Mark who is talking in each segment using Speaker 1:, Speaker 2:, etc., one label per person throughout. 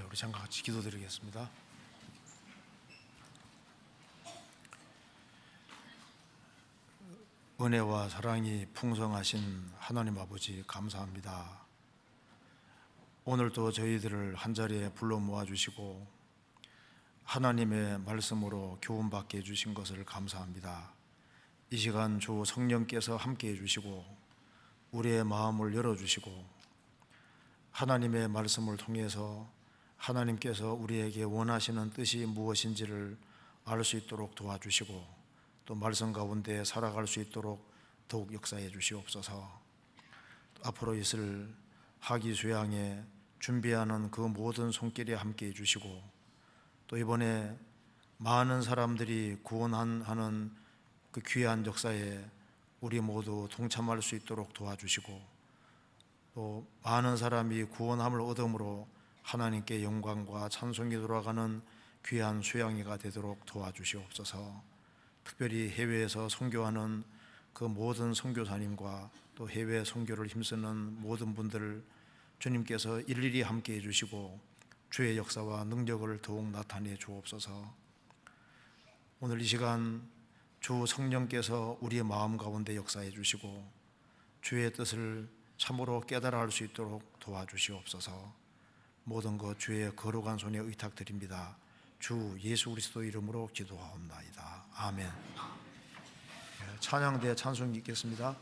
Speaker 1: 우리 잠깐 같이 기도드리겠습니다. 은혜와 사랑이 풍성하신 하나님 아버지 감사합니다. 오늘도 저희들을 한자리에 불러 모아주시고 하나님의 말씀으로 교훈받게 해주신 것을 감사합니다. 이 시간 주 성령께서 함께 해주시고 우리의 마음을 열어주시고 하나님의 말씀을 통해서 하나님께서 우리에게 원하시는 뜻이 무엇인지를 알 수 있도록 도와주시고 또 말씀 가운데 살아갈 수 있도록 더욱 역사해 주시옵소서. 앞으로 있을 학위 수양에 준비하는 그 모든 손길에 함께 해주시고 또 이번에 많은 사람들이 구원하는 그 귀한 역사에 우리 모두 동참할 수 있도록 도와주시고 또 많은 사람이 구원함을 얻음으로 하나님께 영광과 찬송이 돌아가는 귀한 수양회가 되도록 도와주시옵소서. 특별히 해외에서 선교하는 그 모든 선교사님과 또 해외 선교를 힘쓰는 모든 분들을 주님께서 일일이 함께 해주시고 주의 역사와 능력을 더욱 나타내 주옵소서. 오늘 이 시간 주 성령께서 우리의 마음 가운데 역사해 주시고 주의 뜻을 참으로 깨달아 할 수 있도록 도와주시옵소서. 모든 것 주의 거룩한 손에 의탁드립니다. 주 예수 그리스도 이름으로 기도하옵나이다. 아멘. 찬양대 찬송 읽겠습니다.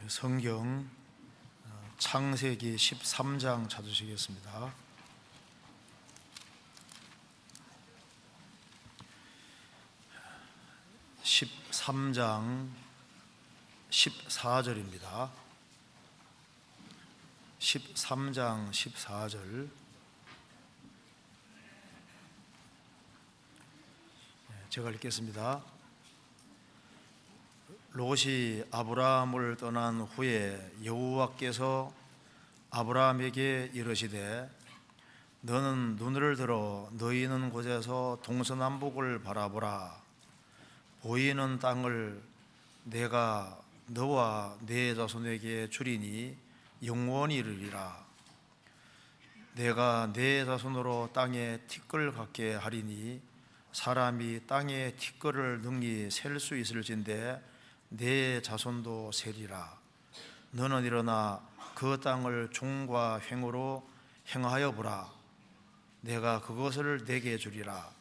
Speaker 1: 성경 창세기 13장 찾으시겠습니다. 13장 14절입니다. 13장 14절. 제가 읽겠습니다. 롯이 아브라함을 떠난 후에 여호와께서 아브라함에게 이르시되 너는 눈을 들어 너희 있는 곳에서 동서남북을 바라보라. 보이는 땅을 내가 너와 네 자손에게 주리니 영원히 이르리라. 내가 네 자손으로 땅에 티끌 같게 하리니 사람이 땅에 티끌을 능히 셀 수 있을진데 네 자손도 세리라. 너는 일어나 그 땅을 종과 횡으로 행하여 보라. 내가 그것을 내게 주리라.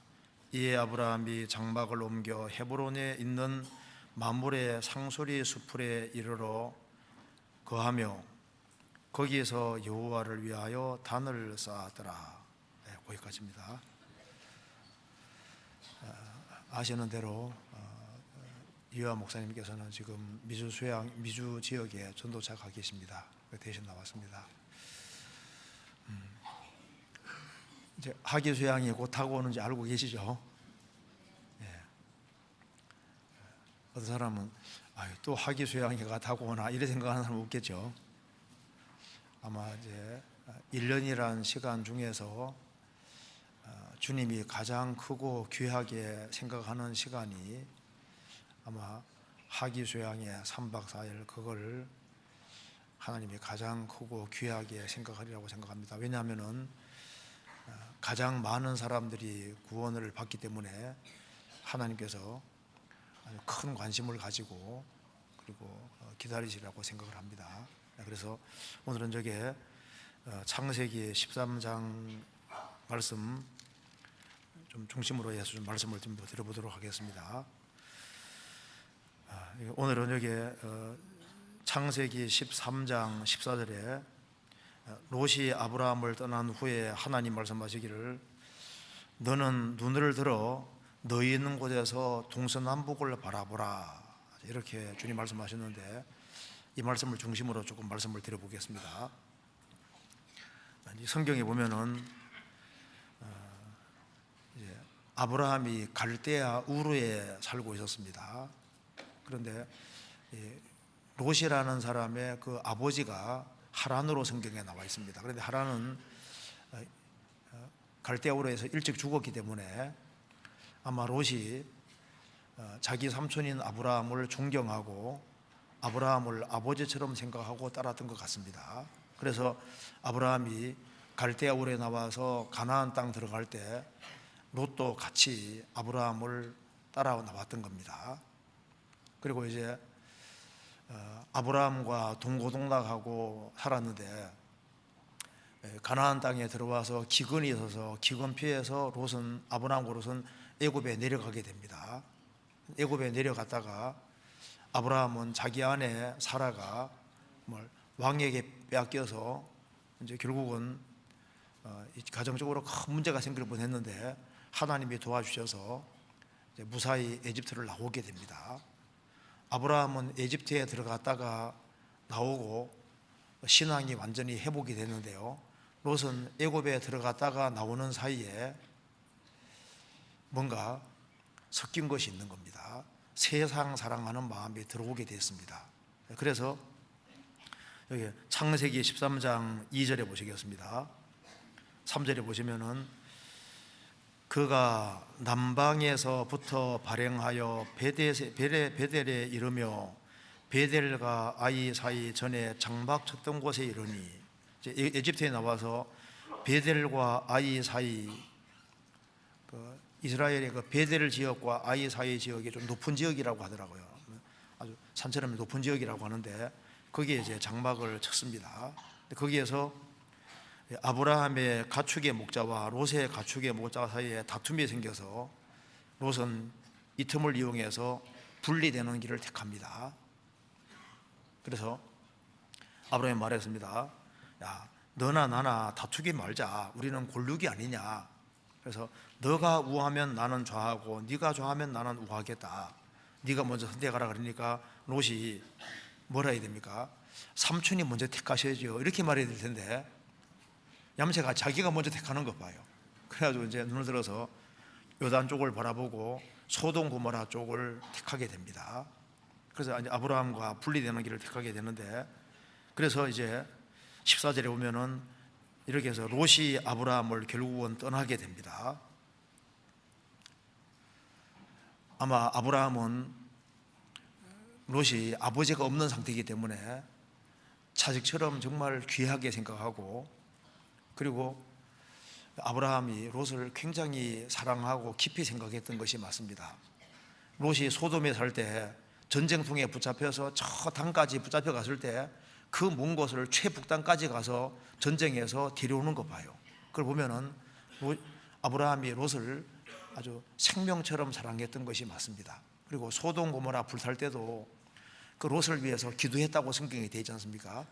Speaker 1: 이에 아브라함이 장막을 옮겨 헤브론에 있는 만물의 상소리 수풀에 이르러 거하며 거기에서 여호와를 위하여 단을 쌓았더라. 거기까지입니다. 아시는 대로 이화 목사님께서는 지금 미주 지역에 전도차 가 계십니다. 대신 나왔습니다. 이제 하기 수양이 곧 하고 오는지 알고 계시죠? 예. 어떤 사람은 또 하기 수양이가 타고 오나 이래 생각하는 사람은 없겠죠. 아마 이제 1년이라는 시간 중에서 주님이 가장 크고 귀하게 생각하는 시간이 아마 하기수양의 3박 4일 그걸 하나님이 가장 크고 귀하게 생각하리라고 생각합니다. 왜냐하면 가장 많은 사람들이 구원을 받기 때문에 하나님께서 아주 큰 관심을 가지고 그리고 기다리시라고 생각을 합니다. 그래서 오늘은 저게 창세기 13장 말씀 좀 중심으로 해서 좀 말씀을 좀 드려보도록 하겠습니다. 오늘은 여기 창세기 13장 14절에 롯이 아브라함을 떠난 후에 하나님 말씀하시기를 너는 눈을 들어 너희 있는 곳에서 동서남북을 바라보라. 이렇게 주님 말씀하셨는데 이 말씀을 중심으로 조금 말씀을 드려보겠습니다. 성경에 보면은 아브라함이 갈대아 우르에 살고 있었습니다. 그런데 롯이라는 사람의 그 아버지가 하란으로 성경에 나와 있습니다. 그런데 하란은 갈대아 우르에서 일찍 죽었기 때문에 아마 롯이 자기 삼촌인 아브라함을 존경하고 아브라함을 아버지처럼 생각하고 따랐던 것 같습니다. 그래서 아브라함이 갈대아 우르에 나와서 가나안 땅 들어갈 때 롯도 같이 아브라함을 따라 나왔던 겁니다. 그리고 이제 아브라함과 동고동락하고 살았는데 가나안 땅에 들어와서 기근이 있어서 기근 피해서 롯은 아브라함과 롯은 애굽에 내려가게 됩니다. 애굽에 내려갔다가 아브라함은 자기 아내 사라가 왕에게 빼앗겨서 이제 결국은 가정적으로 큰 문제가 생길 뻔했는데 하나님이 도와주셔서 이제 무사히 에집트를 나오게 됩니다. 아브라함은 에집트에 들어갔다가 나오고 신앙이 완전히 회복이 됐는데요. 롯은 애굽에 들어갔다가 나오는 사이에 뭔가 섞인 것이 있는 겁니다. 세상 사랑하는 마음이 들어오게 됐습니다. 그래서 여기 창세기 13장 2절에 보시겠습니다. 3절에 보시면은 그가 남방에서부터 발행하여 베델에 이르며 베델과 아이 사이 전에 장막 쳤던 곳에 이르니 에집트에 나와서 베델과 아이 사이 이스라엘의 그 베델 지역과 아이 사이 지역이 좀 높은 지역이라고 하더라고요. 아주 산처럼 높은 지역이라고 하는데 거기에 이제 장막을 쳤습니다. 거기에서 아브라함의 가축의 목자와 롯의 가축의 목자 사이에 다툼이 생겨서 롯은 이 틈을 이용해서 분리되는 길을 택합니다. 그래서 아브라함이 말했습니다. 야, 너나 나나 다투기 말자. 우리는 골육이 아니냐. 그래서 너가 우하면 나는 좌하고 네가 좌하면 나는 우하겠다. 네가 먼저 선택하라. 그러니까 롯이 뭐라 해야 됩니까? 삼촌이 먼저 택하셔야죠. 이렇게 말해야 될 텐데 얌체가 자기가 먼저 택하는 것 봐요. 그래가지고 이제 눈을 들어서 요단 쪽을 바라보고 소돔 고모라 쪽을 택하게 됩니다. 그래서 이제 아브라함과 분리되는 길을 택하게 되는데, 그래서 이제 14절에 보면은 이렇게 해서 롯이 아브라함을 결국은 떠나게 됩니다. 아마 아브라함은 롯이 아버지가 없는 상태이기 때문에 자식처럼 정말 귀하게 생각하고, 그리고 아브라함이 롯을 굉장히 사랑하고 깊이 생각했던 것이 맞습니다. 롯이 소돔에 살 때 전쟁통에 붙잡혀서 저 단까지 붙잡혀 갔을 때 그 먼 곳을 최북단까지 가서 전쟁에서 데려오는 거 봐요. 그걸 보면은 아브라함이 롯을 아주 생명처럼 사랑했던 것이 맞습니다. 그리고 소돔 고모라 불탈 때도 그 롯을 위해서 기도했다고 성경에 되어 있지 않습니까?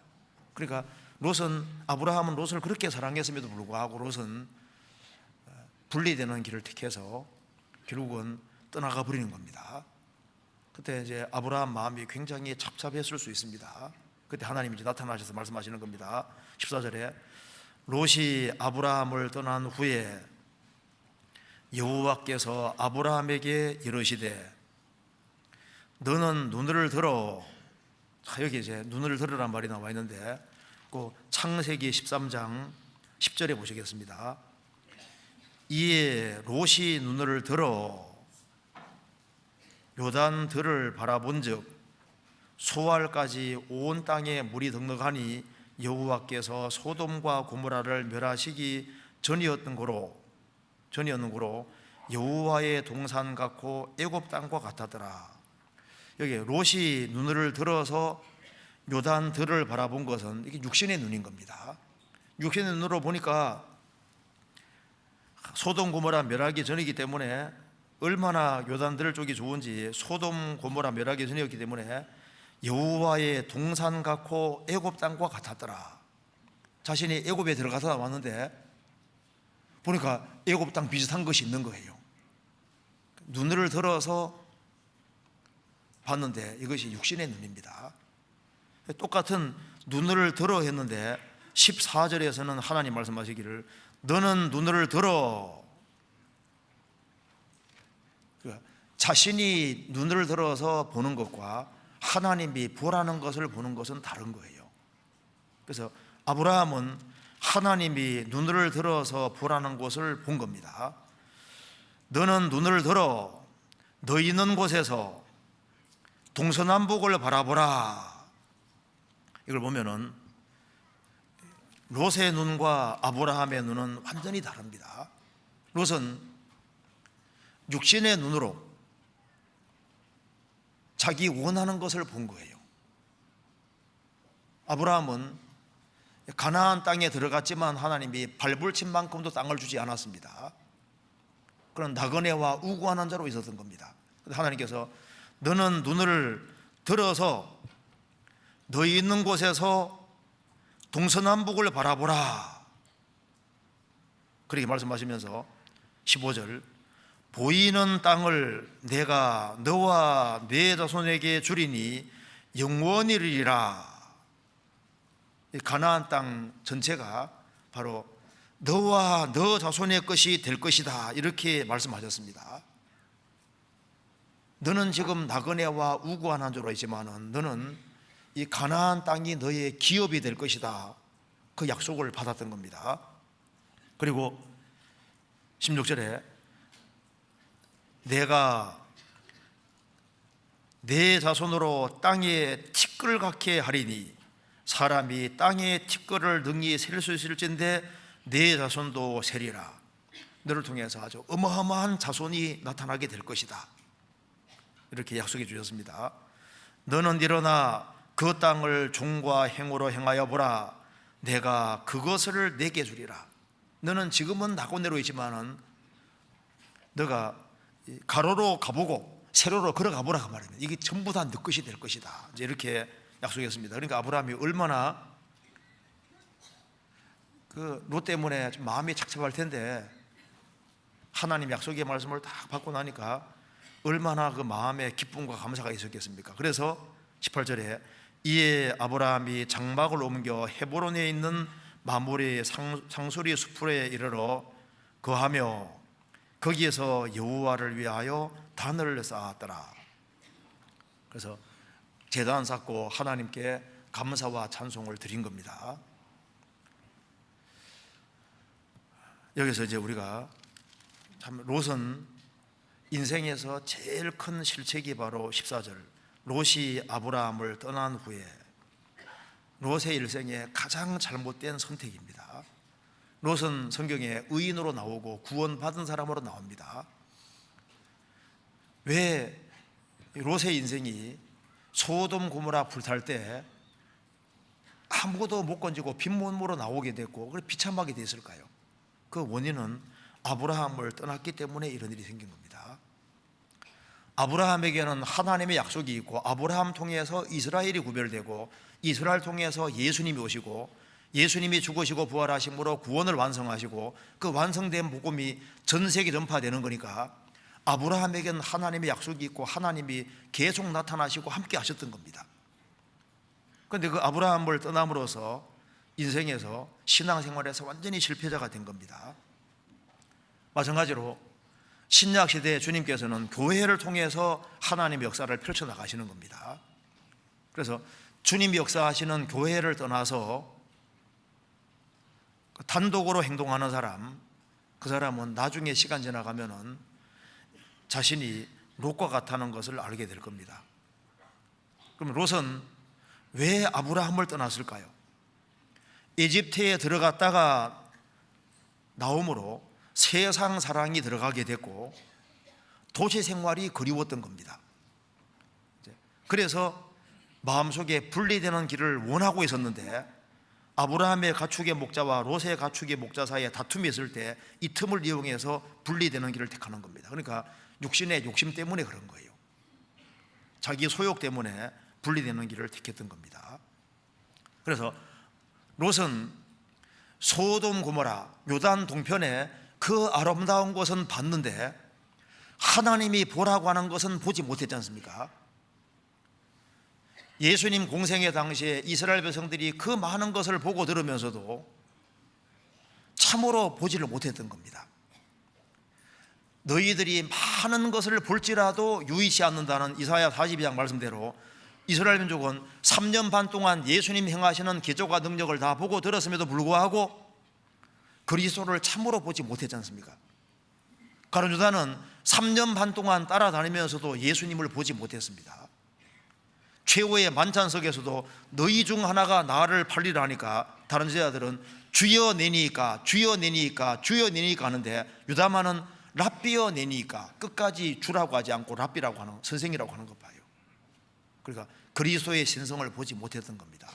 Speaker 1: 그러니까 아브라함은 롯을 그렇게 사랑했음에도 불구하고 롯은 분리되는 길을 택해서 결국은 떠나가 버리는 겁니다. 그때 이제 아브라함 마음이 굉장히 착잡했을 수 있습니다. 그때 하나님이 이제 나타나셔서 말씀하시는 겁니다. 14절에 롯이 아브라함을 떠난 후에 여호와께서 아브라함에게 이르시되 너는 눈을 들어. 여기 이제 눈을 들으란 말이 나와 있는데 그 창세기 13장 10절에 보시겠습니다. 이에 롯이 눈을 들어 요단들을 바라본즉 소알까지 온 땅에 물이 넉넉하니 여호와께서 소돔과 고모라를 멸하시기 전이었는 고로 여호와의 동산 같고 애굽 땅과 같았더라. 여기 롯이 눈을 들어서 요단들을 바라본 것은 이게 육신의 눈인 겁니다. 육신의 눈으로 보니까 소돔 고모라 멸하기 전이기 때문에 얼마나 요단들 쪽이 좋은지, 소돔 고모라 멸하기 전이었기 때문에 여호와의 동산 같고 애굽 땅과 같았더라. 자신이 애굽에 들어가서 나왔는데 보니까 애굽 땅 비슷한 것이 있는 거예요. 눈을 들어서 봤는데 이것이 육신의 눈입니다. 똑같은 눈을 들어 했는데 14절에서는 하나님 말씀하시기를 너는 눈을 들어. 자신이 눈을 들어서 보는 것과 하나님이 보라는 것을 보는 것은 다른 거예요. 그래서 아브라함은 하나님이 눈을 들어서 보라는 것을 본 겁니다. 너는 눈을 들어 너 있는 곳에서 동서남북을 바라보라. 이걸 보면은 롯의 눈과 아브라함의 눈은 완전히 다릅니다. 롯은 육신의 눈으로 자기 원하는 것을 본 거예요. 아브라함은 가나안 땅에 들어갔지만 하나님이 발불친 만큼도 땅을 주지 않았습니다. 그런 나그네와 우구하는 자로 있었던 겁니다. 하나님께서 너는 눈을 들어서 너희 있는 곳에서 동서남북을 바라보라. 그렇게 말씀하시면서 15절 보이는 땅을 내가 너와 네 자손에게 주리니 영원이리라. 가나안 땅 전체가 바로 너와 너 자손의 것이 될 것이다. 이렇게 말씀하셨습니다. 너는 지금 나그네와 우구한 자로 있지만은 너는 이 가나안 땅이 너의 기업이 될 것이다. 그 약속을 받았던 겁니다. 그리고 16절에 내가 내 자손으로 땅에 티끌 같게 하리니 사람이 땅에 티끌을 능히 셀 수 있을진데 내 자손도 세리라. 너를 통해서 아주 어마어마한 자손이 나타나게 될 것이다. 이렇게 약속해 주셨습니다. 너는 일어나 그 땅을 종과 행으로 행하여 보라. 내가 그것을 내게 주리라. 너는 지금은 나고내로 있지만은 너가 가로로 가보고 세로로 걸어가 보라 그 말입니다. 이게 전부 다 너 것이 될 것이다. 이제 이렇게 약속했습니다. 그러니까 아브라함이 얼마나 롯 때문에 좀 마음이 착잡할 텐데 하나님 약속의 말씀을 딱 받고 나니까 얼마나 그 마음에 기쁨과 감사가 있었겠습니까? 그래서 18절에 이에 아브라함이 장막을 옮겨 헤브론에 있는 마므레 상수리 수풀에 이르러 거하며 거기에서 여호와를 위하여 단을 쌓았더라. 그래서 제단 쌓고 하나님께 감사와 찬송을 드린 겁니다. 여기서 이제 우리가 참 롯은 인생에서 제일 큰 실책이 바로 14절 롯이 아브라함을 떠난 후에 롯의 일생에 가장 잘못된 선택입니다. 롯은 성경에 의인으로 나오고 구원받은 사람으로 나옵니다. 왜 롯의 인생이 소돔 고모라 불탈 때 아무것도 못 건지고 빈몸으로 나오게 됐고 비참하게 됐을까요? 그 원인은 아브라함을 떠났기 때문에 이런 일이 생긴 겁니다. 아브라함에게는 하나님의 약속이 있고 아브라함 통해서 이스라엘이 구별되고 이스라엘 통해서 예수님이 오시고 예수님이 죽으시고 부활하심으로 구원을 완성하시고 그 완성된 복음이 전 세계 전파되는 거니까 아브라함에게는 하나님의 약속이 있고 하나님이 계속 나타나시고 함께 하셨던 겁니다. 그런데 그 아브라함을 떠남으로써 인생에서 신앙생활에서 완전히 실패자가 된 겁니다. 마찬가지로 신약시대에 주님께서는 교회를 통해서 하나님의 역사를 펼쳐나가시는 겁니다. 그래서 주님이 역사하시는 교회를 떠나서 단독으로 행동하는 사람, 그 사람은 나중에 시간 지나가면은 자신이 롯과 같다는 것을 알게 될 겁니다. 그럼 롯은 왜 아브라함을 떠났을까요? 이집트에 들어갔다가 나옴으로 세상 사랑이 들어가게 됐고 도시 생활이 그리웠던 겁니다. 그래서 마음속에 분리되는 길을 원하고 있었는데 아브라함의 가축의 목자와 롯의 가축의 목자 사이에 다툼이 있을 때 이 틈을 이용해서 분리되는 길을 택하는 겁니다. 그러니까 육신의 욕심 때문에 그런 거예요. 자기 소욕 때문에 분리되는 길을 택했던 겁니다. 그래서 롯은 소돔 고모라 요단 동편에 그 아름다운 것은 봤는데 하나님이 보라고 하는 것은 보지 못했지 않습니까? 예수님 공생의 당시에 이스라엘 백성들이 그 많은 것을 보고 들으면서도 참으로 보지를 못했던 겁니다. 너희들이 많은 것을 볼지라도 유의치 않는다는 이사야 42장 말씀대로 이스라엘 민족은 3년 반 동안 예수님 행하시는 기적과 능력을 다 보고 들었음에도 불구하고 그리스도를 참으로 보지 못했지 않습니까? 가룟 유다는 3년 반 동안 따라다니면서도 예수님을 보지 못했습니다. 최후의 만찬석에서도 너희 중 하나가 나를 팔리라 하니까 다른 제자들은 주여 내니까 주여 내니까 주여 내니까 하는데 유다만은 랍비여 내니까 끝까지 주라고 하지 않고 랍비라고 하는 선생이라고 하는 것 봐요. 그러니까 그리스도의 신성을 보지 못했던 겁니다.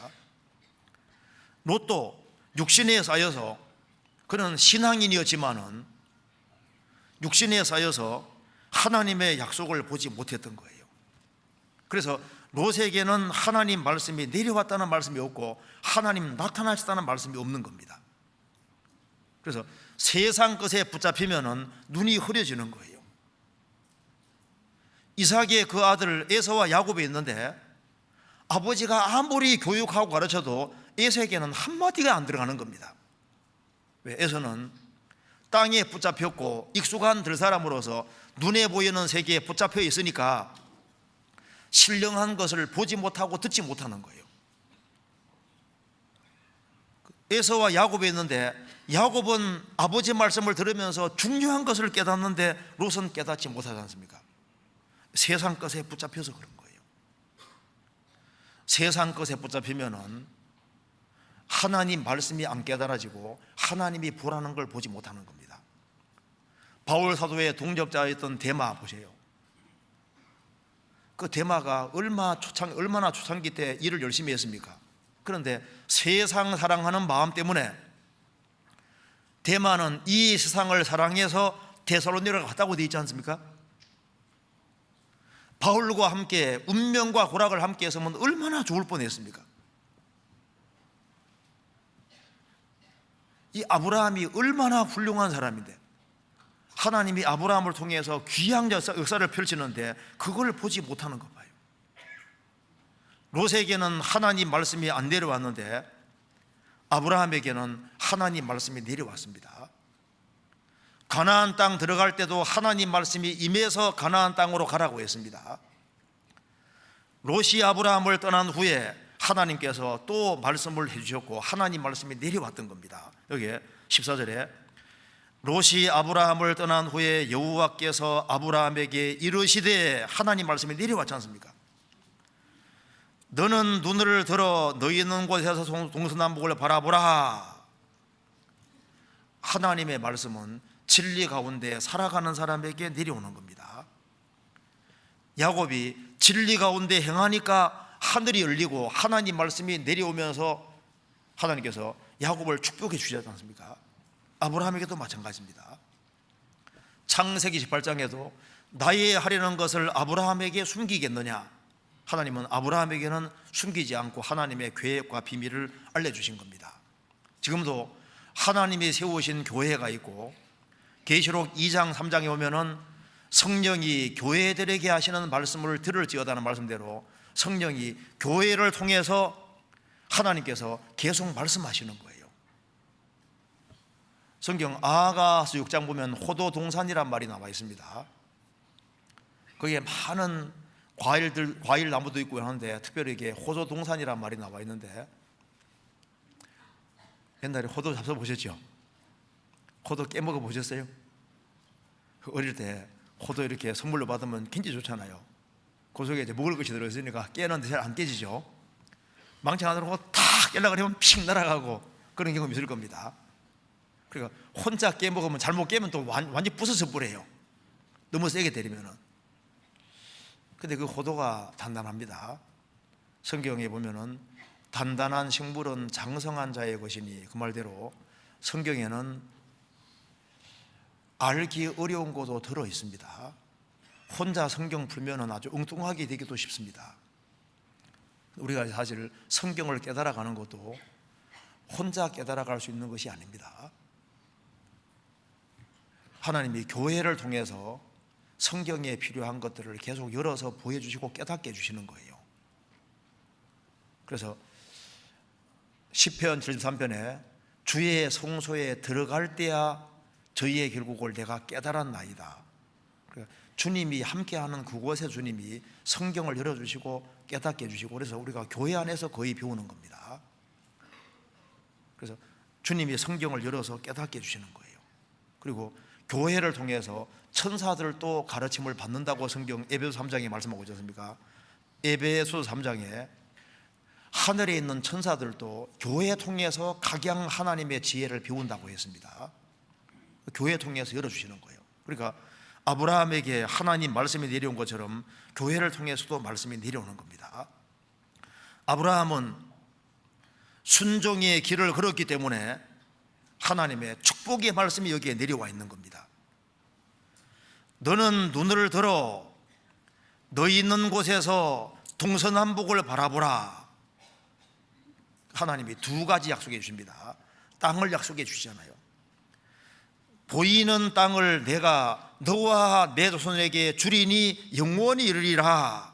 Speaker 1: 롯도 육신에 쌓여서 그는 신앙인이었지만은 육신에 쌓여서 하나님의 약속을 보지 못했던 거예요. 그래서 롯에게는 하나님 말씀이 내려왔다는 말씀이 없고 하나님 나타나셨다는 말씀이 없는 겁니다. 그래서 세상 것에 붙잡히면은 눈이 흐려지는 거예요. 이삭의 그 아들 에서와 야곱이 있는데 아버지가 아무리 교육하고 가르쳐도 에서에게는 한마디가 안 들어가는 겁니다. 왜? 에서는 땅에 붙잡혔고 익숙한 들사람으로서 눈에 보이는 세계에 붙잡혀 있으니까 신령한 것을 보지 못하고 듣지 못하는 거예요. 에서와 야곱이 있는데 야곱은 아버지 말씀을 들으면서 중요한 것을 깨닫는데 롯은 깨닫지 못하지 않습니까? 세상 것에 붙잡혀서 그런 거예요. 세상 것에 붙잡히면은 하나님 말씀이 안 깨달아지고 하나님이 보라는 걸 보지 못하는 겁니다. 바울 사도의 동역자였던 데마 보세요. 그 데마가 얼마나 초창기 때 일을 열심히 했습니까? 그런데 세상 사랑하는 마음 때문에 데마는 이 세상을 사랑해서 데살로니가로 갔다고 되어 있지 않습니까? 바울과 함께 운명과 고락을 함께 했으면 얼마나 좋을 뻔했습니까? 이 아브라함이 얼마나 훌륭한 사람인데 하나님이 아브라함을 통해서 귀한 역사를 펼치는데 그걸 보지 못하는 것 봐요. 롯에게는 하나님 말씀이 안 내려왔는데 아브라함에게는 하나님 말씀이 내려왔습니다. 가나안 땅 들어갈 때도 하나님 말씀이 임해서 가나안 땅으로 가라고 했습니다. 롯이 아브라함을 떠난 후에 하나님께서 또 말씀을 해주셨고 하나님 말씀이 내려왔던 겁니다. 여기 14절에 롯이 아브라함을 떠난 후에 여호와께서 아브라함에게 이르시되, 하나님 말씀이 내려왔지 않습니까? 너는 눈을 들어 너희 있는 곳에서 동서남북을 바라보라. 하나님의 말씀은 진리 가운데 살아가는 사람에게 내려오는 겁니다. 야곱이 진리 가운데 행하니까 하늘이 열리고 하나님 말씀이 내려오면서 하나님께서 야곱을 축복해 주셨지 않습니까? 아브라함에게도 마찬가지입니다. 창세기 18장에도 나의 하려는 것을 아브라함에게 숨기겠느냐? 하나님은 아브라함에게는 숨기지 않고 하나님의 계획과 비밀을 알려주신 겁니다. 지금도 하나님이 세우신 교회가 있고 계시록 2장 3장에 오면은 성령이 교회들에게 하시는 말씀을 들을지어다는 말씀대로 성령이 교회를 통해서 하나님께서 계속 말씀하시는 거예요. 성경 아가서 6장 보면 호도동산이란 말이 나와 있습니다. 거기에 많은 과일 나무도 있고 하는데 특별히 이게 호도동산이란 말이 나와 있는데, 옛날에 호도 잡숴 보셨죠? 호도 깨먹어 보셨어요? 어릴 때 호도 이렇게 선물로 받으면 굉장히 좋잖아요. 그 속에 이제 먹을 것이 들어있으니까 깨는데 잘 안 깨지죠. 망치 안 들어오고 탁 깨려고 하면 픽 날아가고 그런 경험이 있을 겁니다. 그러니까 혼자 깨먹으면 잘못 깨면 또 완전히 부서져 버려요. 너무 세게 때리면은. 근데 그 호도가 단단합니다. 성경에 보면은 단단한 식물은 장성한 자의 것이니, 그 말대로 성경에는 알기 어려운 것도 들어 있습니다. 혼자 성경 풀면은 아주 엉뚱하게 되기도 쉽습니다. 우리가 사실 성경을 깨달아가는 것도 혼자 깨달아갈 수 있는 것이 아닙니다. 하나님이 교회를 통해서 성경에 필요한 것들을 계속 열어서 보여주시고 깨닫게 해주시는 거예요. 그래서 시편 73편에 주의 성소에 들어갈 때야 저희의 결국을 내가 깨달았나이다. 주님이 함께하는 그곳에 주님이 성경을 열어주시고 깨닫게 해주시고, 그래서 우리가 교회 안에서 거의 배우는 겁니다. 그래서 주님이 성경을 열어서 깨닫게 해주시는 거예요. 그리고 교회를 통해서 천사들도 가르침을 받는다고 성경 에베소 3장에 말씀하고 있지 않습니까? 에베소 3장에 하늘에 있는 천사들도 교회 통해서 각양 하나님의 지혜를 배운다고 했습니다. 교회 통해서 열어주시는 거예요. 그러니까 아브라함에게 하나님 말씀이 내려온 것처럼 교회를 통해서도 말씀이 내려오는 겁니다. 아브라함은 순종의 길을 걸었기 때문에 하나님의 축복의 말씀이 여기에 내려와 있는 겁니다. 너는 눈을 들어 너희 있는 곳에서 동서남북을 바라보라. 하나님이 두 가지 약속해 주십니다. 땅을 약속해 주시잖아요. 보이는 땅을 내가 너와 내 조선에게 주리니 영원히 이르리라.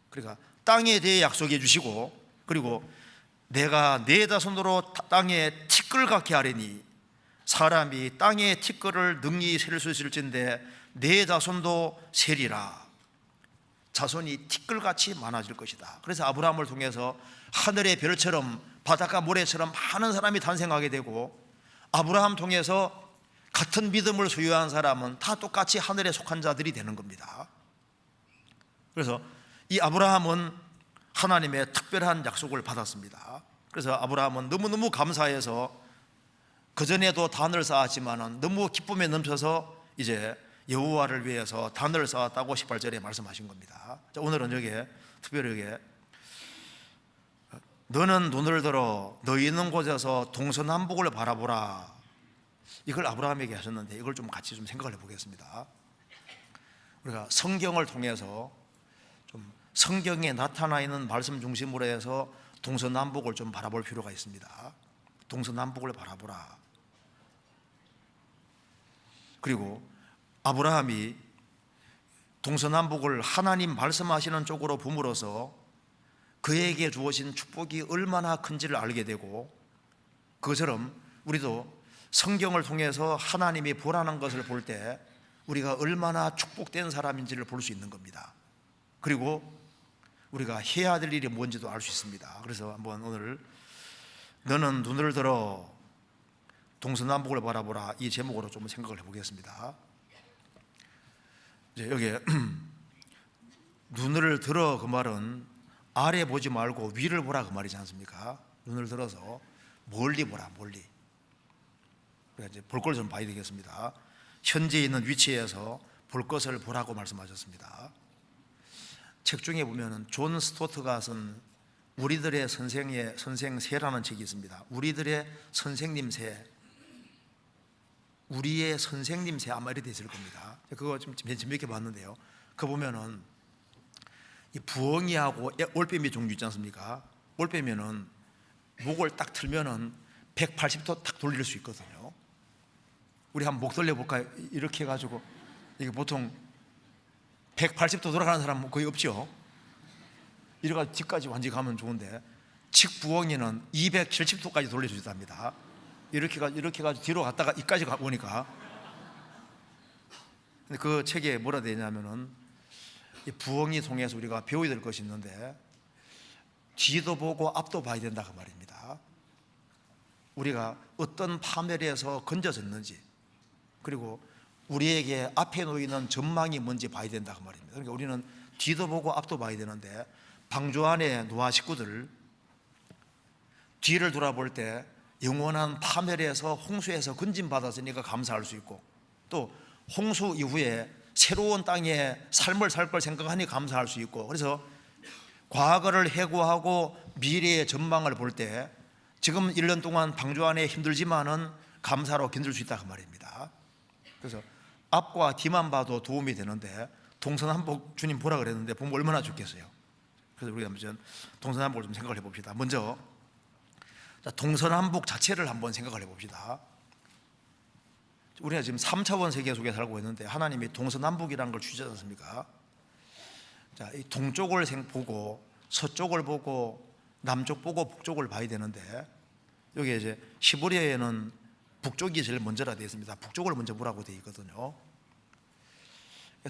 Speaker 1: 그러니까 땅에 대해 약속해 주시고, 그리고 내가 내 자손으로 땅에 티끌 같게 하리니, 사람이 땅의 티끌을 능히 셀 수 있을진데 내 자손도 세리라. 자손이 티끌같이 많아질 것이다. 그래서 아브라함을 통해서 하늘의 별처럼 바닷가 모래처럼 많은 사람이 탄생하게 되고, 아브라함 통해서 같은 믿음을 소유한 사람은 다 똑같이 하늘에 속한 자들이 되는 겁니다. 그래서 이 아브라함은 하나님의 특별한 약속을 받았습니다. 그래서 아브라함은 너무너무 감사해서 그전에도 단을 쌓았지만 너무 기쁨에 넘쳐서 이제 여호와를 위해서 단을 쌓았다고 18절에 말씀하신 겁니다. 자, 오늘은 여기에 특별히 너는 눈을 들어 너희 있는 곳에서 동서남북을 바라보라. 이걸 아브라함에게 하셨는데 이걸 좀 같이 좀 생각을 해보겠습니다. 우리가 성경을 통해서 좀 성경에 나타나 있는 말씀 중심으로 해서 동서남북을 좀 바라볼 필요가 있습니다. 동서남북을 바라보라. 그리고 아브라함이 동서남북을 하나님 말씀하시는 쪽으로 봄으로써 그에게 주어진 축복이 얼마나 큰지를 알게 되고, 그것처럼 우리도 성경을 통해서 하나님이 보라는 것을 볼 때 우리가 얼마나 축복된 사람인지를 볼 수 있는 겁니다. 그리고 우리가 해야 될 일이 뭔지도 알 수 있습니다. 그래서 한번 오늘 너는 눈을 들어 동서남북을 바라보라, 이 제목으로 좀 생각을 해보겠습니다. 이제 여기에 눈을 들어, 그 말은 아래 보지 말고 위를 보라 그 말이지 않습니까? 눈을 들어서 멀리 보라, 멀리. 그러니까 이제 볼 걸 좀 봐야 되겠습니다. 현재 있는 위치에서 볼 것을 보라고 말씀하셨습니다. 책 중에 보면은 존 스토트가 쓴 우리들의 선생새라는 책이 있습니다. 우리들의 선생님새, 우리의 선생님새, 아마 이렇게 있을 겁니다. 그거 좀 재미있게 봤는데요. 그거 보면은 이 부엉이하고 올빼미 종류 있지 않습니까? 올빼미는 목을 딱 틀면은 180도 딱 돌릴 수 있거든요. 우리 한번 목 돌려볼까요? 이렇게 해가지고. 이게 보통 180도 돌아가는 사람은 거의 없죠. 이래가지고 뒤까지 완전히 가면 좋은데, 칡부엉이는 270도까지 돌릴 수 있답니다. 이렇게 해가지고 뒤로 갔다가 이까지 오니까. 근데 그 책에 뭐라 되냐면은, 이 부엉이 통해서 우리가 배워야 될 것이 있는데, 뒤도 보고 앞도 봐야 된다 그 말입니다. 우리가 어떤 파멸에서 건져졌는지, 그리고 우리에게 앞에 놓이는 전망이 뭔지 봐야 된다 그 말입니다. 그러니까 우리는 뒤도 보고 앞도 봐야 되는데, 방주 안에 노아 식구들 뒤를 돌아볼 때 영원한 파멸에서, 홍수에서 건진받았으니까 감사할 수 있고, 또 홍수 이후에 새로운 땅에 삶을 살 걸 생각하니 감사할 수 있고, 그래서 과거를 해고하고 미래의 전망을 볼 때 지금 1년 동안 방주 안에 힘들지만은 감사로 견딜 수 있다 그 말입니다. 그래서 앞과 뒤만 봐도 도움이 되는데, 동서남북 주님 보라 그랬는데 보면 얼마나 좋겠어요. 그래서 우리가 한번 동서남북을 좀 생각을 해봅시다. 먼저 동서남북 자체를 한번 생각을 해봅시다. 우리가 지금 3차원 세계 속에 살고 있는데 하나님이 동서남북이라는 걸 주시지 않습니까? 자, 이 동쪽을 보고 서쪽을 보고 남쪽 보고 북쪽을 봐야 되는데, 여기 이제 히브리어에는 북쪽이 제일 먼저라 되어 있습니다. 북쪽을 먼저 보라고 되어 있거든요.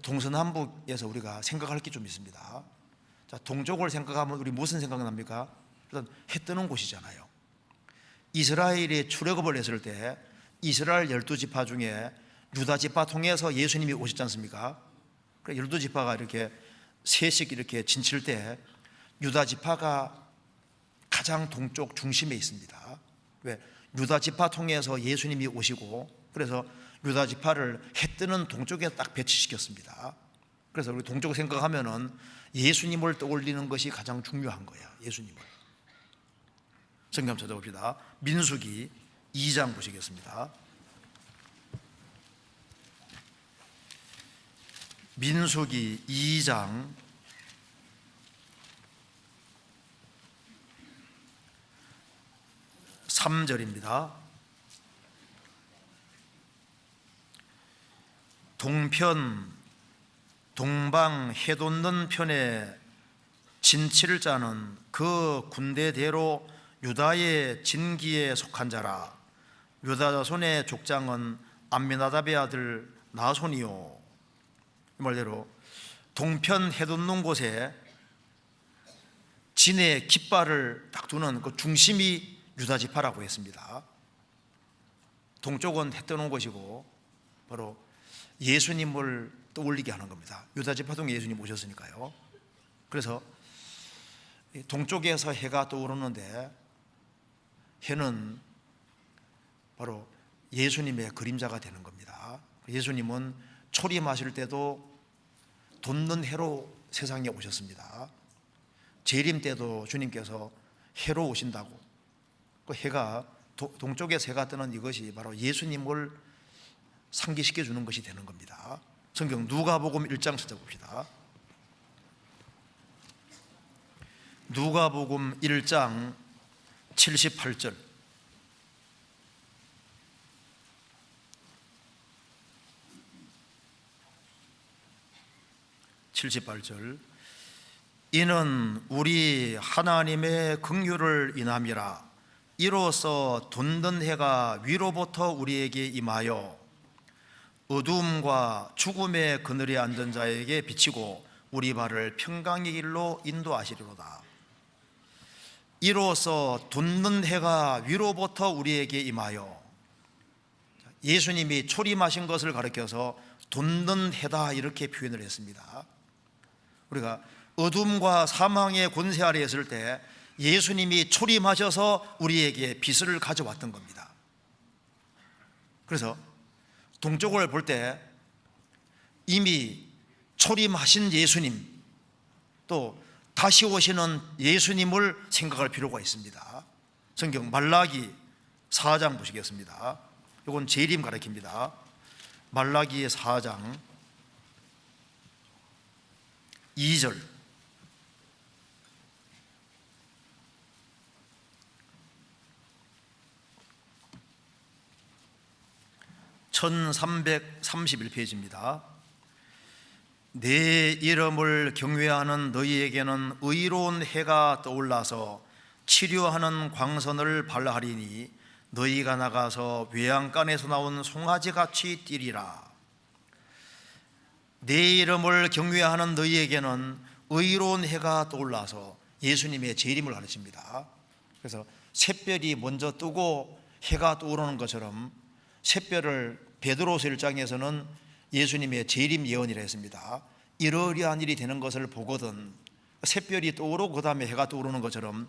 Speaker 1: 동서남북에서 우리가 생각할 게 좀 있습니다. 자, 동쪽을 생각하면 우리 무슨 생각이 납니까? 일단 해 뜨는 곳이잖아요. 이스라엘이 출애굽을 했을 때 이스라엘 12지파 중에 유다지파 통해서 예수님이 오셨지 않습니까? 12지파가 이렇게 셋씩 이렇게 진칠 때 유다지파가 가장 동쪽 중심에 있습니다. 왜? 유다지파 통해서 예수님이 오시고, 그래서 유다지파를 해 뜨는 동쪽에 딱 배치시켰습니다. 그래서 우리 동쪽 생각하면은 예수님을 떠올리는 것이 가장 중요한 거예요. 예수님을. 성경 찾아봅시다. 민수기 2장 보시겠습니다. 민수기 2장 3절입니다. 동방 해돋는 편에 진칠 자는 그 군대대로 유다의 진기에 속한 자라. 유다 자손의 족장은 암미나답의 아들 나손이요. 이 말대로 동편 해돋는 곳에 진의 깃발을 딱 두는 그 중심이 유다지파라고 했습니다. 동쪽은 해 뜨는 곳이고 바로 예수님을 떠올리게 하는 겁니다. 유다지파 통해 예수님 오셨으니까요. 그래서 동쪽에서 해가 떠오르는데, 해는 바로 예수님의 그림자가 되는 겁니다. 예수님은 초림하실 때도 돋는 해로 세상에 오셨습니다. 재림 때도 주님께서 해로 오신다고, 그 해가 동쪽에서 해가 뜨는 이것이 바로 예수님을 상기시켜 주는 것이 되는 겁니다. 성경 누가복음 1장 찾아봅시다. 누가복음 1장 78절. 이는 우리 하나님의 긍휼을 인함이라. 이로써 돋는 해가 위로부터 우리에게 임하여 어두움과 죽음의 그늘에 앉은 자에게 비치고 우리 발을 평강의 길로 인도하시리로다. 이로써 돋는 해가 위로부터 우리에게 임하여, 예수님이 초림하신 것을 가리켜서 돋는 해다 이렇게 표현을 했습니다. 우리가 어둠과 사망의 권세 아래 있을 때 예수님이 초림하셔서 우리에게 빛을 가져왔던 겁니다. 그래서 동쪽을 볼 때 이미 초림하신 예수님, 또 다시 오시는 예수님을 생각할 필요가 있습니다. 성경 말라기 4장 보시겠습니다. 이건 재림 가르칩니다. 말라기 4장 2절. (1331페이지입니다) 내 이름을 경외하는 너희에게는 의로운 해가 떠올라서 치료하는 광선을 발하리니 너희가 나가서 외양간에서 나온 송아지같이 뛰리라. 내 이름을 경외하는 너희에게는 의로운 해가 떠올라서 예수님의 재림을 가르칩니다. 그래서 샛별이 먼저 뜨고 해가 떠오르는 것처럼 샛별을 베드로서 1장에서는 예수님의 재림 예언이라 했습니다. 이러이러한 일이 되는 것을 보거든 샛별이 떠오르고 그 다음에 해가 떠오르는 것처럼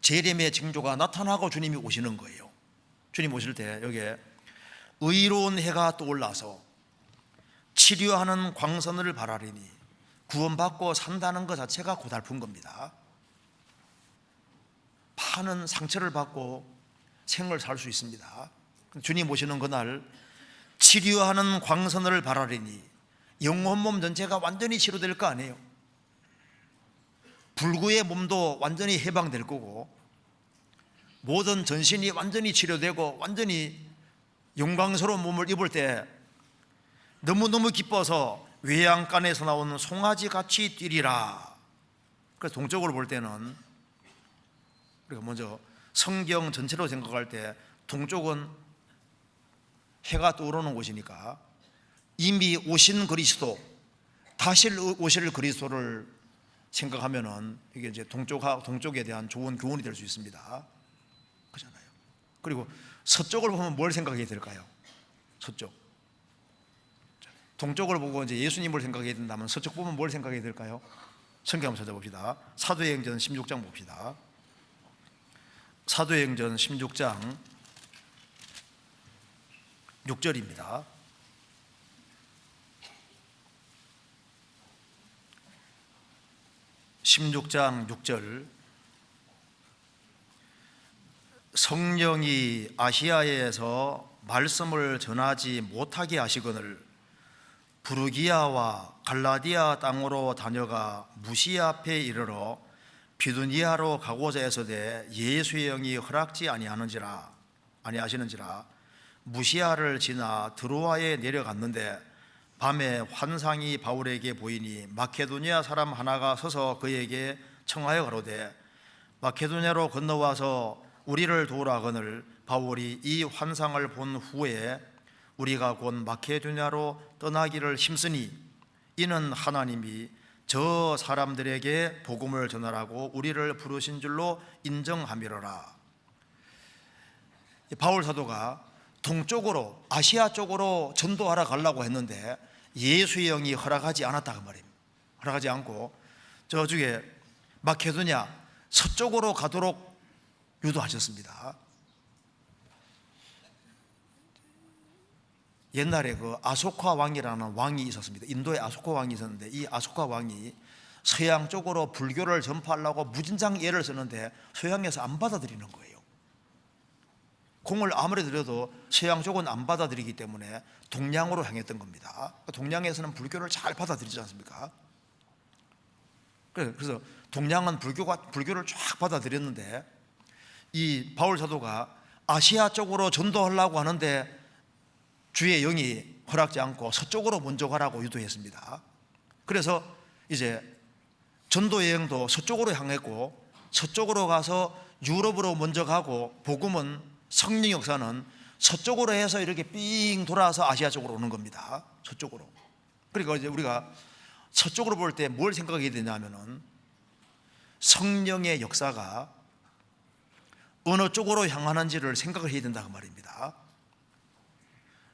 Speaker 1: 재림의 징조가 나타나고 주님이 오시는 거예요. 주님 오실 때 여기에 의로운 해가 떠올라서 치료하는 광선을 발하리니, 구원받고 산다는 것 자체가 고달픈 겁니다. 많은 상처를 받고 생을 살 수 있습니다. 주님 오시는 그날 치료하는 광선을 발하리니, 영혼 몸 전체가 완전히 치료될 거 아니에요. 불구의 몸도 완전히 해방될 거고, 모든 전신이 완전히 치료되고 완전히 영광스러운 몸을 입을 때 너무너무 기뻐서 외양간에서 나온 송아지같이 뛰리라. 그래서 동쪽으로 볼 때는, 우리가 먼저 성경 전체로 생각할 때 동쪽은 해가 떠오르는 곳이니까 이미 오신 그리스도, 다시 오실 그리스도를 생각하면은 이게 이제 동쪽에 대한 좋은 교훈이 될 수 있습니다. 그렇잖아요. 그리고 서쪽을 보면 뭘 생각해야 될까요? 서쪽. 동쪽을 보고 이제 예수님을 생각해야 된다면 서쪽 보면 뭘 생각해야 될까요? 성경 한번 찾아봅시다. 사도행전 16장 봅시다. 사도행전 16장 6절입니다. (16장 6절) 성령이 아시아에서 말씀을 전하지 못하게 하시거늘 부르기아와 갈라디아 땅으로 다녀가 무시아 앞에 이르러 비두니아로 가고자 해서되 예수의 영이 허락지 아니하시는지라 무시아를 지나 드로아에 내려갔는데 밤에 환상이 바울에게 보이니 마케도니아 사람 하나가 서서 그에게 청하여 가로되 마케도니아로 건너와서 우리를 도우라 하거늘 바울이 이 환상을 본 후에 우리가 곧 마케도니아로 떠나기를 힘쓰니 이는 하나님이 저 사람들에게 복음을 전하라고 우리를 부르신 줄로 인정함이로라. 바울 사도가 동쪽으로 아시아 쪽으로 전도하러 가려고 했는데 예수의 영이 허락하지 않았다 그 말입니다. 허락하지 않고 저쪽에 마케도니아 서쪽으로 가도록 유도하셨습니다. 옛날에 그 아소카 왕이라는 왕이 있었습니다. 인도에 아소카 왕이 있었는데 이 아소카 왕이 서양 쪽으로 불교를 전파하려고 무진장 애를 썼는데 서양에서 안 받아들이는 거예요. 공을 아무리 들여도 서양 쪽은 안 받아들이기 때문에 동양으로 향했던 겁니다. 동양에서는 불교를 잘 받아들이지 않습니까? 그래서 동양은 불교를 쫙 받아들였는데, 이 바울 사도가 아시아 쪽으로 전도하려고 하는데 주의 영이 허락지 않고 서쪽으로 먼저 가라고 유도했습니다. 그래서 이제 전도 여행도 서쪽으로 향했고, 서쪽으로 가서 유럽으로 먼저 가고, 복음은 성령 역사는 서쪽으로 해서 이렇게 삥 돌아서 아시아 쪽으로 오는 겁니다. 서쪽으로. 그러니까 이제 우리가 서쪽으로 볼 때 뭘 생각하게 되냐면은, 성령의 역사가 어느 쪽으로 향하는지를 생각을 해야 된다 그 말입니다.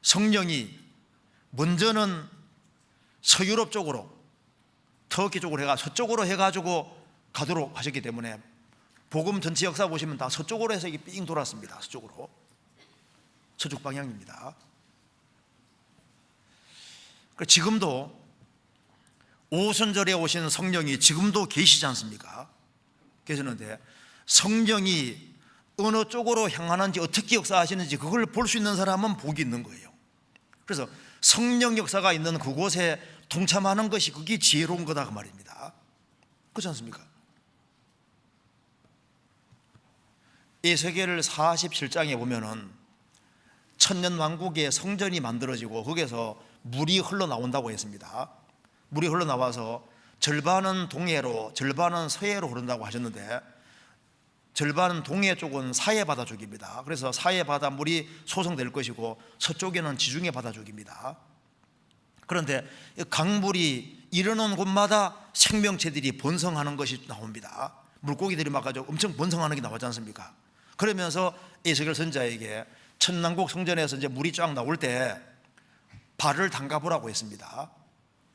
Speaker 1: 성령이 먼저는 서유럽 쪽으로, 터키 쪽으로 서쪽으로 해가지고 가도록 하셨기 때문에 복음 전체 역사 보시면 다 서쪽으로 해서 이게 삥 돌았습니다. 서쪽으로, 서쪽 방향입니다. 지금도 오순절에 오신 성령이 지금도 계시지 않습니까? 계시는데, 성령이 어느 쪽으로 향하는지, 어떻게 역사하시는지 그걸 볼 수 있는 사람은 복이 있는 거예요. 그래서 성령 역사가 있는 그곳에 동참하는 것이, 그게 지혜로운 거다 그 말입니다. 그렇지 않습니까? 에스겔 47장에 보면은 천년왕국의 성전이 만들어지고 거기에서 물이 흘러나온다고 했습니다. 물이 흘러나와서 절반은 동해로, 절반은 서해로 흐른다고 하셨는데, 절반은 동해 쪽은 사해바다 쪽입니다. 그래서 사해바다 물이 소성될 것이고, 서쪽에는 지중해 바다 쪽입니다. 그런데 강물이 이르는 곳마다 생명체들이 번성하는 것이 나옵니다. 물고기들이 막 아주 엄청 번성하는 게 나오지 않습니까? 그러면서 에스겔 선지자에게 천왕국 성전에서 이제 물이 쫙 나올 때 발을 담가보라고 했습니다.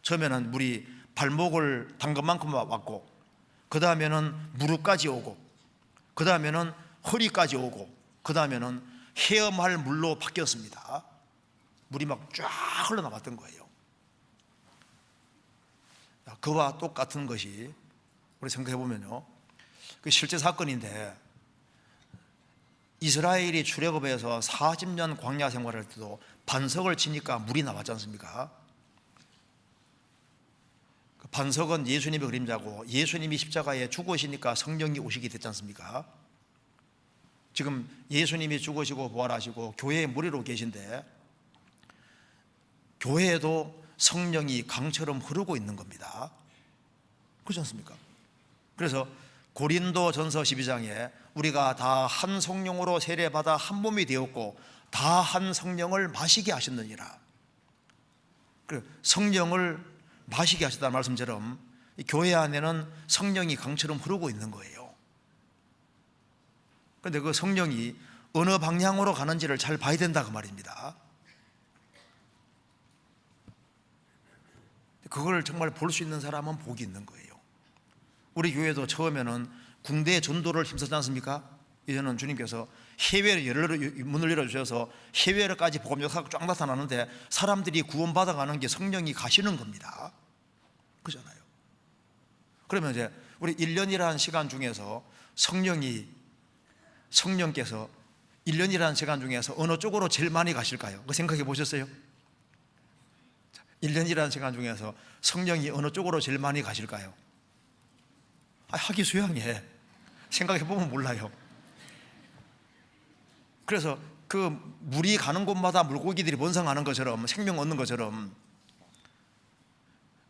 Speaker 1: 처음에는 물이 발목을 담근 만큼 왔고, 그 다음에는 무릎까지 오고, 그 다음에는 허리까지 오고, 그 다음에는 헤엄할 물로 바뀌었습니다. 물이 막 쫙 흘러나왔던 거예요. 그와 똑같은 것이 우리 생각해 보면요, 그 실제 사건인데, 이스라엘이 출애굽해서 40년 광야 생활할 때도 반석을 치니까 물이 나왔지 않습니까? 반석은 예수님의 그림자고, 예수님이 십자가에 죽으시니까 성령이 오시게 됐지 않습니까? 지금 예수님이 죽으시고 부활하시고 교회의 머리로 계신데, 교회에도 성령이 강처럼 흐르고 있는 겁니다. 그렇지 않습니까? 그래서 고린도 전서 12장에 우리가 다 한 성령으로 세례받아 한 몸이 되었고 다 한 성령을 마시게 하셨느니라. 성령을 마시게 하셨다는 말씀처럼 교회 안에는 성령이 강처럼 흐르고 있는 거예요. 그런데 그 성령이 어느 방향으로 가는지를 잘 봐야 된다 그 말입니다. 그걸 정말 볼 수 있는 사람은 복이 있는 거예요. 우리 교회도 처음에는 군대 전도를 힘쓰지 않습니까? 이제는 주님께서 해외로 문을 열어주셔서 해외로까지 복음 역사가 쫙 나타나는데, 사람들이 구원받아가는 게 성령이 가시는 겁니다. 그잖아요. 그러면 이제 우리 1년이라는 시간 중에서 성령께서 1년이라는 시간 중에서 어느 쪽으로 제일 많이 가실까요? 그 생각해 보셨어요? 1년이라는 시간 중에서 성령이 어느 쪽으로 제일 많이 가실까요? 하기 수양해. 생각해 보면 몰라요. 그래서 그 물이 가는 곳마다 물고기들이 번성하는 것처럼, 생명 얻는 것처럼,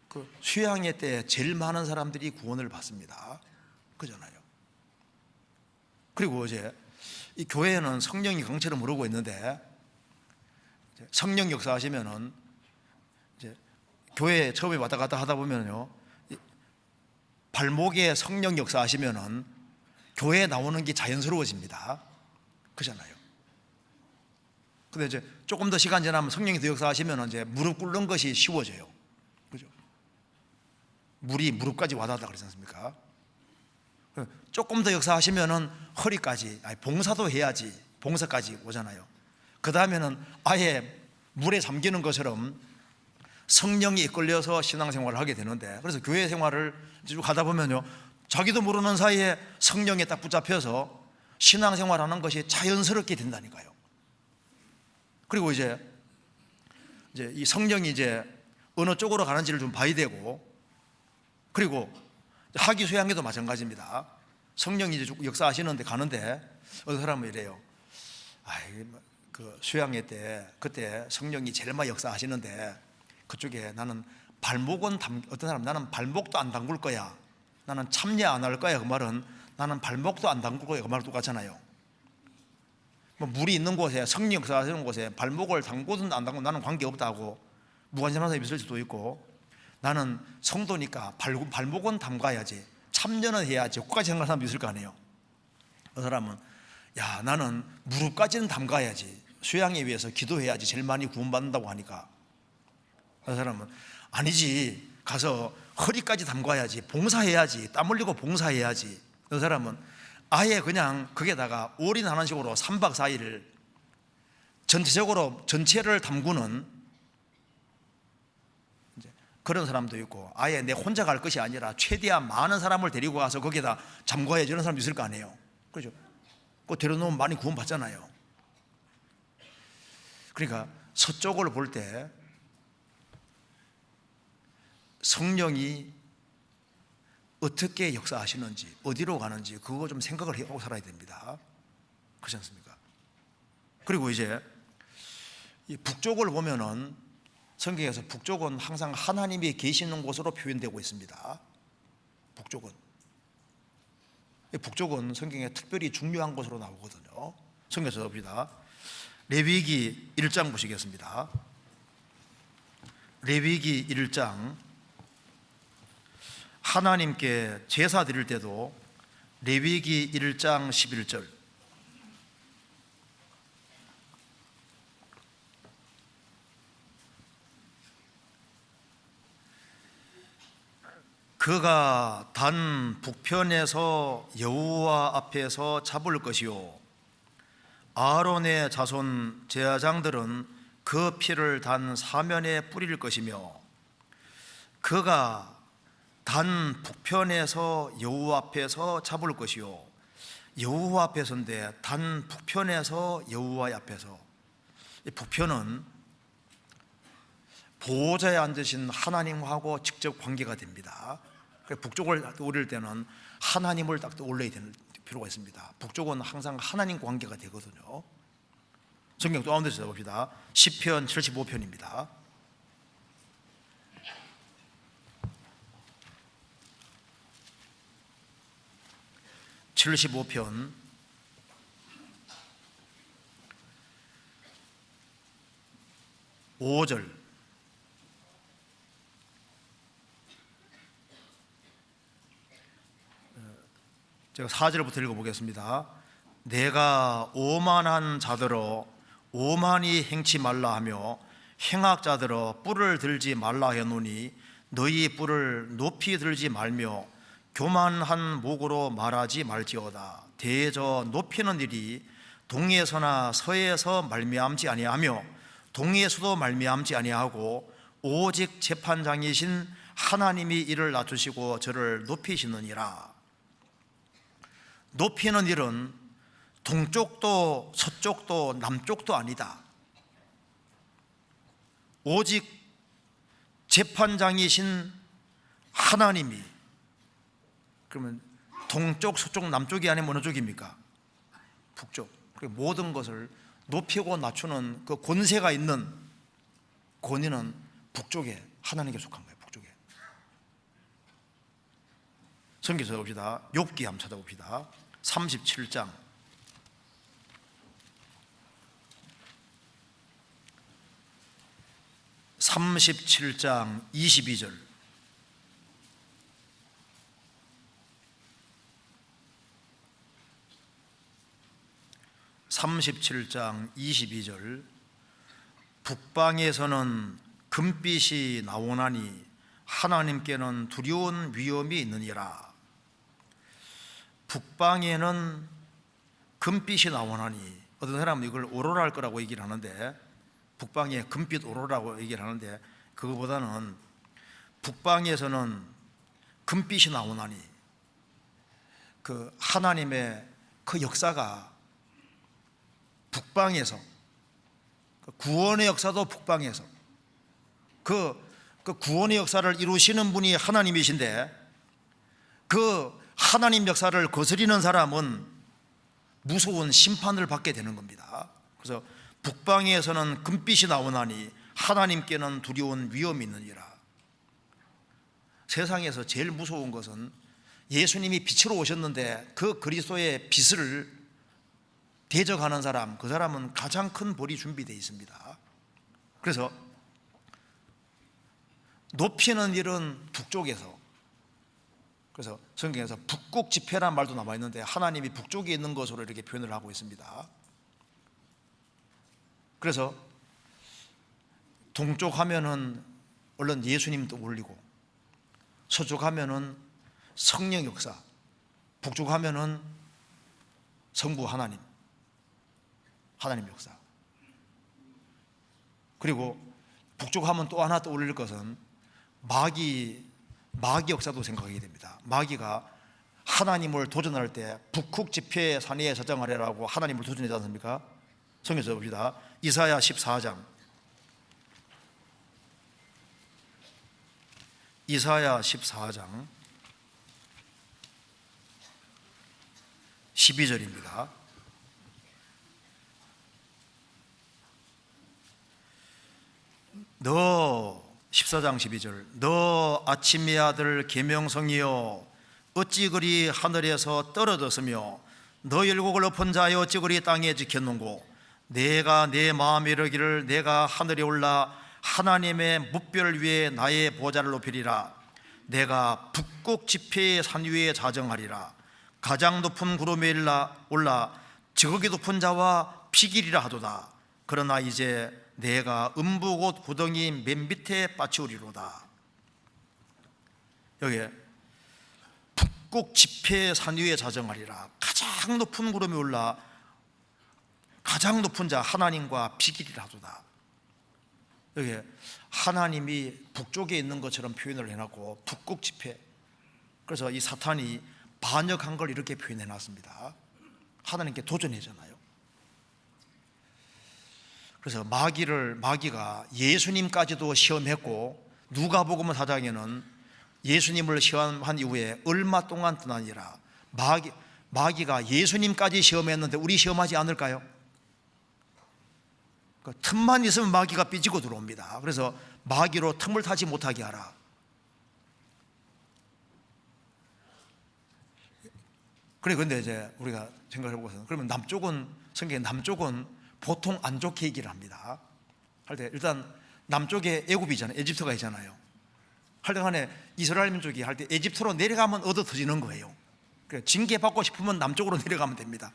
Speaker 1: 그 수양회 때 제일 많은 사람들이 구원을 받습니다. 그잖아요. 그리고 이제 이 교회에는 성령이 강처럼 흐르고 있는데, 성령 역사하시면은 이제 교회 처음에 왔다 갔다 하다 보면요, 발목에 성령 역사하시면은 교회에 나오는 게 자연스러워집니다. 그잖아요. 근데 이제 조금 더 시간 지나면 성령이 더 역사하시면은 이제 무릎 꿇는 것이 쉬워져요. 그죠? 물이 무릎까지 와닿다 그러지 않습니까? 조금 더 역사하시면은 허리까지, 봉사도 해야지, 봉사까지 오잖아요. 그 다음에는 아예 물에 잠기는 것처럼 성령이 이끌려서 신앙생활을 하게 되는데, 그래서 교회 생활을 쭉 하다 보면요, 자기도 모르는 사이에 성령에 딱 붙잡혀서 신앙생활하는 것이 자연스럽게 된다니까요. 그리고 이제 이 성령이 이제 어느 쪽으로 가는지를 좀 봐야 되고, 그리고 학위 수양회도 마찬가지입니다. 성령이 이제 역사하시는데 가는데 어떤 사람은 이래요. 그 수양회 때 그때 성령이 제일 많이 역사하시는데 그쪽에 나는 어떤 사람 나는 발목도 안 담글 거야, 나는 참여 안 할 거야. 그 말은 나는 발목도 안 담글 거야. 그 말은 똑같잖아요. 뭐 물이 있는 곳에, 성령 역사하시는 곳에 발목을 담고든 안 담고든 나는 관계없다고 무관심한 사람이 있을 수도 있고, 나는 성도니까 발목은 담가야지, 참여는 해야지, 그까지 생각하는 사람도 있을 거 아니에요. 그 사람은 나는 무릎까지는 담가야지, 수양에 위해서 기도해야지 제일 많이 구원받는다고 하니까, 그 사람은 아니지, 가서 허리까지 담가야지, 봉사해야지, 땀 흘리고 봉사해야지. 그 사람은 아예 그냥 거기에다가 올인하는 식으로 3박 4일 전체적으로 전체를 담그는 그런 사람도 있고, 아예 내 혼자 갈 것이 아니라 최대한 많은 사람을 데리고 가서 거기에다 잠궈야지, 이런 사람도 있을 거 아니에요. 그렇죠? 그거 데려놓으면 많이 구원받잖아요. 그러니까 서쪽을 볼 때 성령이 어떻게 역사하시는지, 어디로 가는지 그거 좀 생각을 해보고 살아야 됩니다. 그렇지 않습니까? 그리고 이제 이 북쪽을 보면은 성경에서 북쪽은 항상 하나님이 계시는 곳으로 표현되고 있습니다. 북쪽은 성경에 특별히 중요한 곳으로 나오거든요. 성경에서 봅니다. 레위기 1장 보시겠습니다. 레위기 1장, 하나님께 제사 드릴 때도 레위기 1장 11절, 그가 단 북편에서 여호와 앞에서 잡을 것이요, 아론의 자손 제사장들은 그 피를 단 사면에 뿌릴 것이며, 그가 단 북편에서 여호와 앞에서 잡을 것이요, 여호와 앞에서인데 단 북편에서 여호와 앞에서, 이 북편은 보호자에 앉으신 하나님하고 직접 관계가 됩니다. 북쪽을 올릴 때는 하나님을 딱 올려야 되는 필요가 있습니다. 북쪽은 항상 하나님 관계가 되거든요. 성경 또 한번 더 봅시다. 시편 75편입니다. (75편) 5절, 제가 4절부터 읽어보겠습니다. 내가 오만한 자들어 오만히 행치 말라 하며 행악자들어 뿔을 들지 말라 하노니, 너희 뿔을 높이 들지 말며 교만한 목으로 말하지 말지어다. 대저 높이는 일이 동에서나 서에서 말미암지 아니하며 동에서도 말미암지 아니하고 오직 재판장이신 하나님이 이를 낮추시고 저를 높이시느니라. 높이는 일은 동쪽도 서쪽도 남쪽도 아니다. 오직 재판장이신 하나님이, 그러면 동쪽, 서쪽, 남쪽이 아니면 어느 쪽입니까? 북쪽. 모든 것을 높이고 낮추는 그 권세가 있는 권위는 북쪽에 하나님께 속한 거예요. 북쪽에. 성경에서 봅시다. 욥기 한번 찾아봅시다. 37장 22절, 37장 22절, 북방에서는 금빛이 나오나니 하나님께는 두려운 위험이 있느니라. 북방에는 금빛이 나오나니, 어떤 사람은 이걸 오로라할 거라고 얘기를 하는데, 북방에 금빛 오로라고 얘기를 하는데, 그거보다는 북방에서는 금빛이 나오나니, 그 하나님의 그 역사가 북방에서, 구원의 역사도 북방에서 그 구원의 역사를 이루시는 분이 하나님이신데, 그 하나님 역사를 거스리는 사람은 무서운 심판을 받게 되는 겁니다. 그래서 북방에서는 금빛이 나오나니 하나님께는 두려운 위험이 있느니라. 세상에서 제일 무서운 것은 예수님이 빛으로 오셨는데 그 그리스도의 빛을 대적하는 사람, 그 사람은 가장 큰 벌이 준비되어 있습니다. 그래서 높이는 일은 북쪽에서, 그래서 성경에서 북극 지폐란 말도 나와 있는데 하나님이 북쪽에 있는 것으로 이렇게 표현을 하고 있습니다. 그래서 동쪽 하면은 얼른 예수님도 올리고, 서쪽 하면은 성령 역사, 북쪽 하면은 성부 하나님 역사. 그리고 북쪽 하면 또 하나 떠올릴 것은 마귀 역사도 생각하게 됩니다. 마귀가 하나님을 도전할 때 북극 지폐 산 위에 저장하래라고 하나님을 도전하지 않습니까? 성경에서 봅시다. 이사야 14장, 이사야 14장 12절입니다. 너 14장 12절, 너 아침의 아들 계명성이여 어찌 그리 하늘에서 떨어졌으며 너 율곡을 엎은 자여 어찌 그리 땅에 지켰는고, 내가 내 마음에 이르기를 내가 하늘에 올라 하나님의 뭇별 위에 나의 보좌를 높이리라. 내가 북극 지폐의 산 위에 자정하리라. 가장 높은 구름에 올라 저기 높은 자와 비길이라 하도다. 그러나 이제 내가 음부곳 구덩이 맨 밑에 빠치우리로다. 여기 북극 지폐의 산 위에 자정하리라. 가장 높은 구름에 올라 가장 높은 자 하나님과 비길이라 하도다. 여기 하나님이 북쪽에 있는 것처럼 표현을 해놨고 북극 지폐, 그래서 이 사탄이 반역한 걸 이렇게 표현해 놨습니다. 하나님께 도전하잖아요. 그래서 마귀가 예수님까지도 시험했고, 누가복음 4장에는 예수님을 시험한 이후에 얼마 동안 떠나니라. 마귀가 예수님까지 시험했는데 우리 시험하지 않을까요? 그 틈만 있으면 마귀가 삐지고 들어옵니다. 그래서 마귀로 틈을 타지 못하게 하라. 그런데 이제 우리가 생각해 보고서, 그러면 성경에 남쪽은 보통 안 좋게 얘기를 합니다. 할 때 일단 남쪽에 애굽이잖아요. 에집트가 있잖아요. 할 때 간에 이스라엘 민족이 할 때 에집트로 내려가면 얻어 터지는 거예요. 징계 받고 싶으면 남쪽으로 내려가면 됩니다.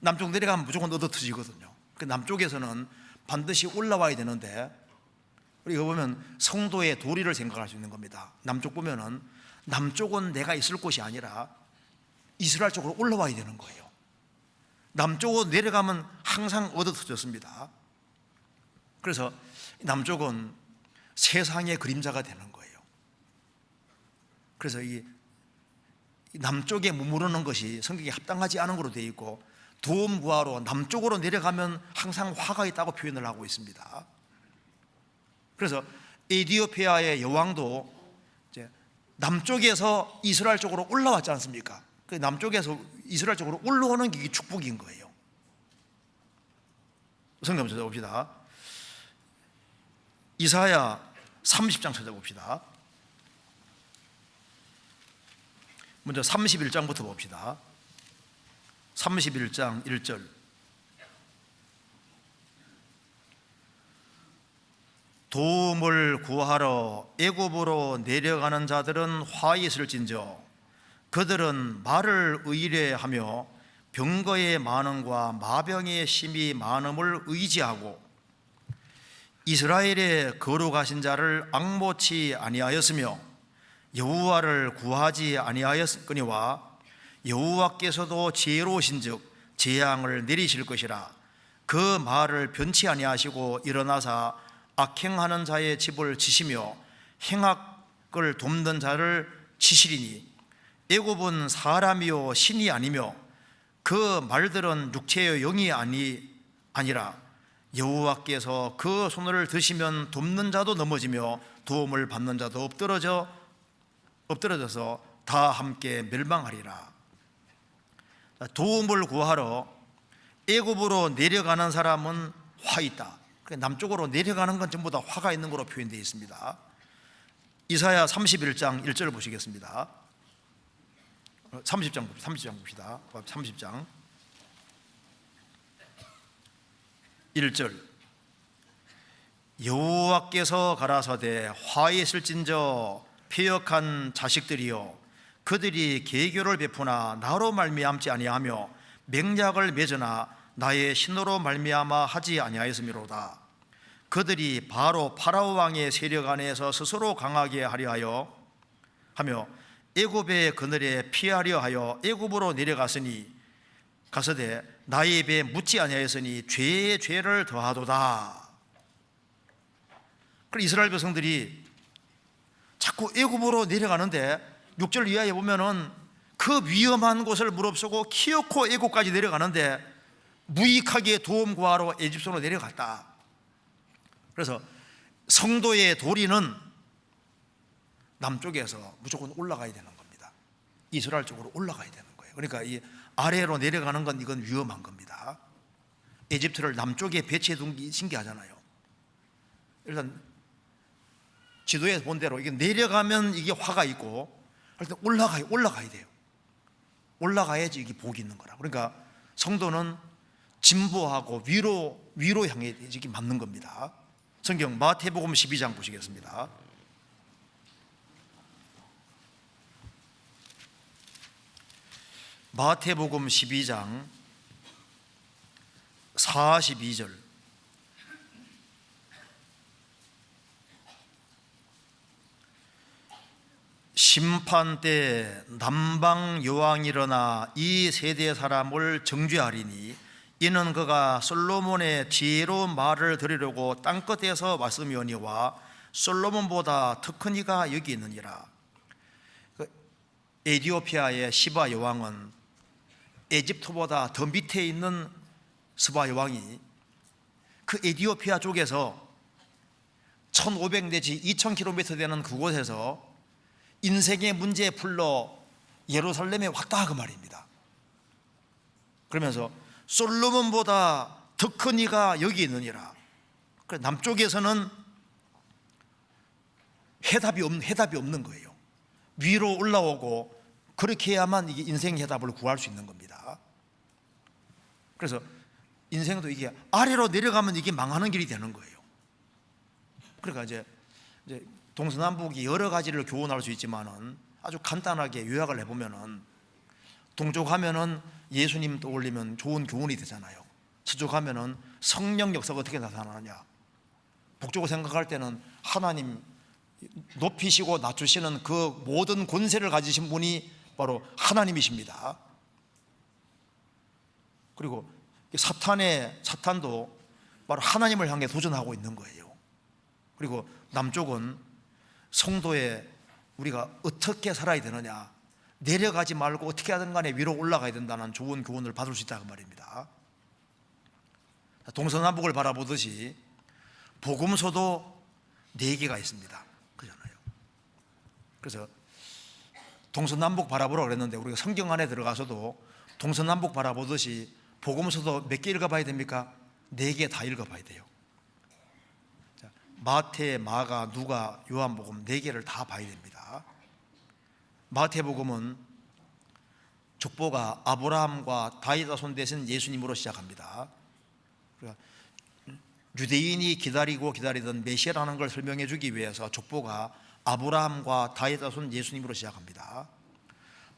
Speaker 1: 남쪽 내려가면 무조건 얻어 터지거든요. 남쪽에서는 반드시 올라와야 되는데, 우리가 보면 성도의 도리를 생각할 수 있는 겁니다. 남쪽 보면은 남쪽은 내가 있을 곳이 아니라 이스라엘 쪽으로 올라와야 되는 거예요. 남쪽으로 내려가면 항상 얻어 터졌습니다. 그래서 남쪽은 세상의 그림자가 되는 거예요. 그래서 이 남쪽에 머무르는 것이 성경에 합당하지 않은 것으로 되어 있고, 도움 구하러 남쪽으로 내려가면 항상 화가 있다고 표현을 하고 있습니다. 그래서 에티오피아의 여왕도 이제 남쪽에서 이스라엘 쪽으로 올라왔지 않습니까? 그 남쪽에서 이스라엘 쪽으로 올라오는 게 축복인 거예요. 성경 찾아봅시다. 이사야 30장 찾아봅시다. 먼저 31장부터 봅시다. 31장 1절. 도움을 구하러 애굽으로 내려가는 자들은 화 있을진저 그들은 말을 의뢰하며 병거의 많음과 마병의 심이 많음을 의지하고 이스라엘의 거룩하신 자를 앙모치 아니하였으며 여호와를 구하지 아니하였거니와 여호와께서도 지혜로우신즉 재앙을 내리실 것이라. 그 말을 변치 아니하시고 일어나사 악행하는 자의 집을 치시며 행악을 돕는 자를 치시리니 애굽은 사람이요 신이 아니며 그 말들은 육체의 영이 아니라 여호와께서 그 손을 드시면 돕는 자도 넘어지며 도움을 받는 자도 엎드러져서 다 함께 멸망하리라. 도움을 구하러 애굽으로 내려가는 사람은 화 있다. 남쪽으로 내려가는 건 전부 다 화가 있는 거로 표현되어 있습니다. 이사야 31장 1절 보시겠습니다. 30장 봅시다. 30장 1절. 여호와께서 가라사대 화에 있을진저 패역한 자식들이여, 그들이 계교를 베푸나 나로 말미암지 아니하며 맹약을 맺으나 나의 신으로 말미암아 하지 아니하였음이로다. 그들이 바로 파라오 왕의 세력 안에서 스스로 강하게 하려 하며 애굽의 그늘에 피하려 하여 애굽으로 내려갔으니 가서되 나의 입에 묻지 아니하였으니 죄에 죄를 더하도다. 그래서 이스라엘 백성들이 자꾸 애굽으로 내려가는데 6절 이하에 보면은 그 위험한 곳을 무릅쓰고 키어코 애굽까지 내려가는데 무익하게 도움 구하러 에집트로 내려갔다. 그래서 성도의 도리는 남쪽에서 무조건 올라가야 되는 겁니다. 이스라엘 쪽으로 올라가야 되는 거예요. 그러니까 이 아래로 내려가는 건 이건 위험한 겁니다. 에집트를 남쪽에 배치해 둔 게 신기하잖아요. 일단 지도에 본 대로 이게 내려가면 이게 화가 있고, 일단 올라가야 돼요. 올라가야지 이게 복이 있는 거라. 그러니까 성도는 진보하고 위로 향해 이게 맞는 겁니다. 성경 마태복음 12장 보시겠습니다. 마태복음 12장 42절. 심판 때 남방 여왕이 일어나 이 세대 사람을 정죄하리니 이는 그가 솔로몬의 지혜로운 말을 들으려고 땅끝에서 왔으며니와 솔로몬보다 더 큰 이가 여기 있느니라. 에티오피아의 시바 여왕은 에집트보다 더 밑에 있는 스바 여왕이 그 에티오피아 쪽에서 1500 내지 2000km 되는 그곳에서 인생의 문제 풀러 예루살렘에 왔다 그 말입니다. 그러면서 솔로몬보다 더 큰 이가 여기 있느니라. 남쪽에서는 해답이 없는 거예요. 위로 올라오고 그렇게 해야만 이게 인생 해답을 구할 수 있는 겁니다. 그래서 인생도 이게 아래로 내려가면 이게 망하는 길이 되는 거예요. 그러니까 이제 동서남북이 여러 가지를 교훈할 수 있지만은 아주 간단하게 요약을 해보면은 동쪽 하면은 예수님 떠올리면 좋은 교훈이 되잖아요. 서쪽 하면은 성령 역사가 어떻게 나타나느냐. 북쪽을 생각할 때는 하나님 높이시고 낮추시는 그 모든 권세를 가지신 분이 바로 하나님이십니다. 그리고 사탄도 바로 하나님을 향해 도전하고 있는 거예요. 그리고 남쪽은 성도의 우리가 어떻게 살아야 되느냐, 내려가지 말고 어떻게 하든 간에 위로 올라가야 된다는 좋은 교훈을 받을 수 있다고 말입니다. 동서남북을 바라보듯이 복음서도 4개가 있습니다. 그렇잖아요. 그래서 동서남북 바라보라 그랬는데 우리가 성경 안에 들어가서도 동서남북 바라보듯이 복음서도 몇 개 읽어봐야 됩니까? 4개 다 읽어봐야 돼요. 마태, 마가, 누가, 요한복음 4개를 다 봐야 됩니다. 마태복음은 족보가 아브라함과 다윗 자손 되신 예수님으로 시작합니다. 그러니까 유대인이 기다리던 메시아라는 걸 설명해 주기 위해서 족보가 아브라함과 다윗 자손 예수님으로 시작합니다.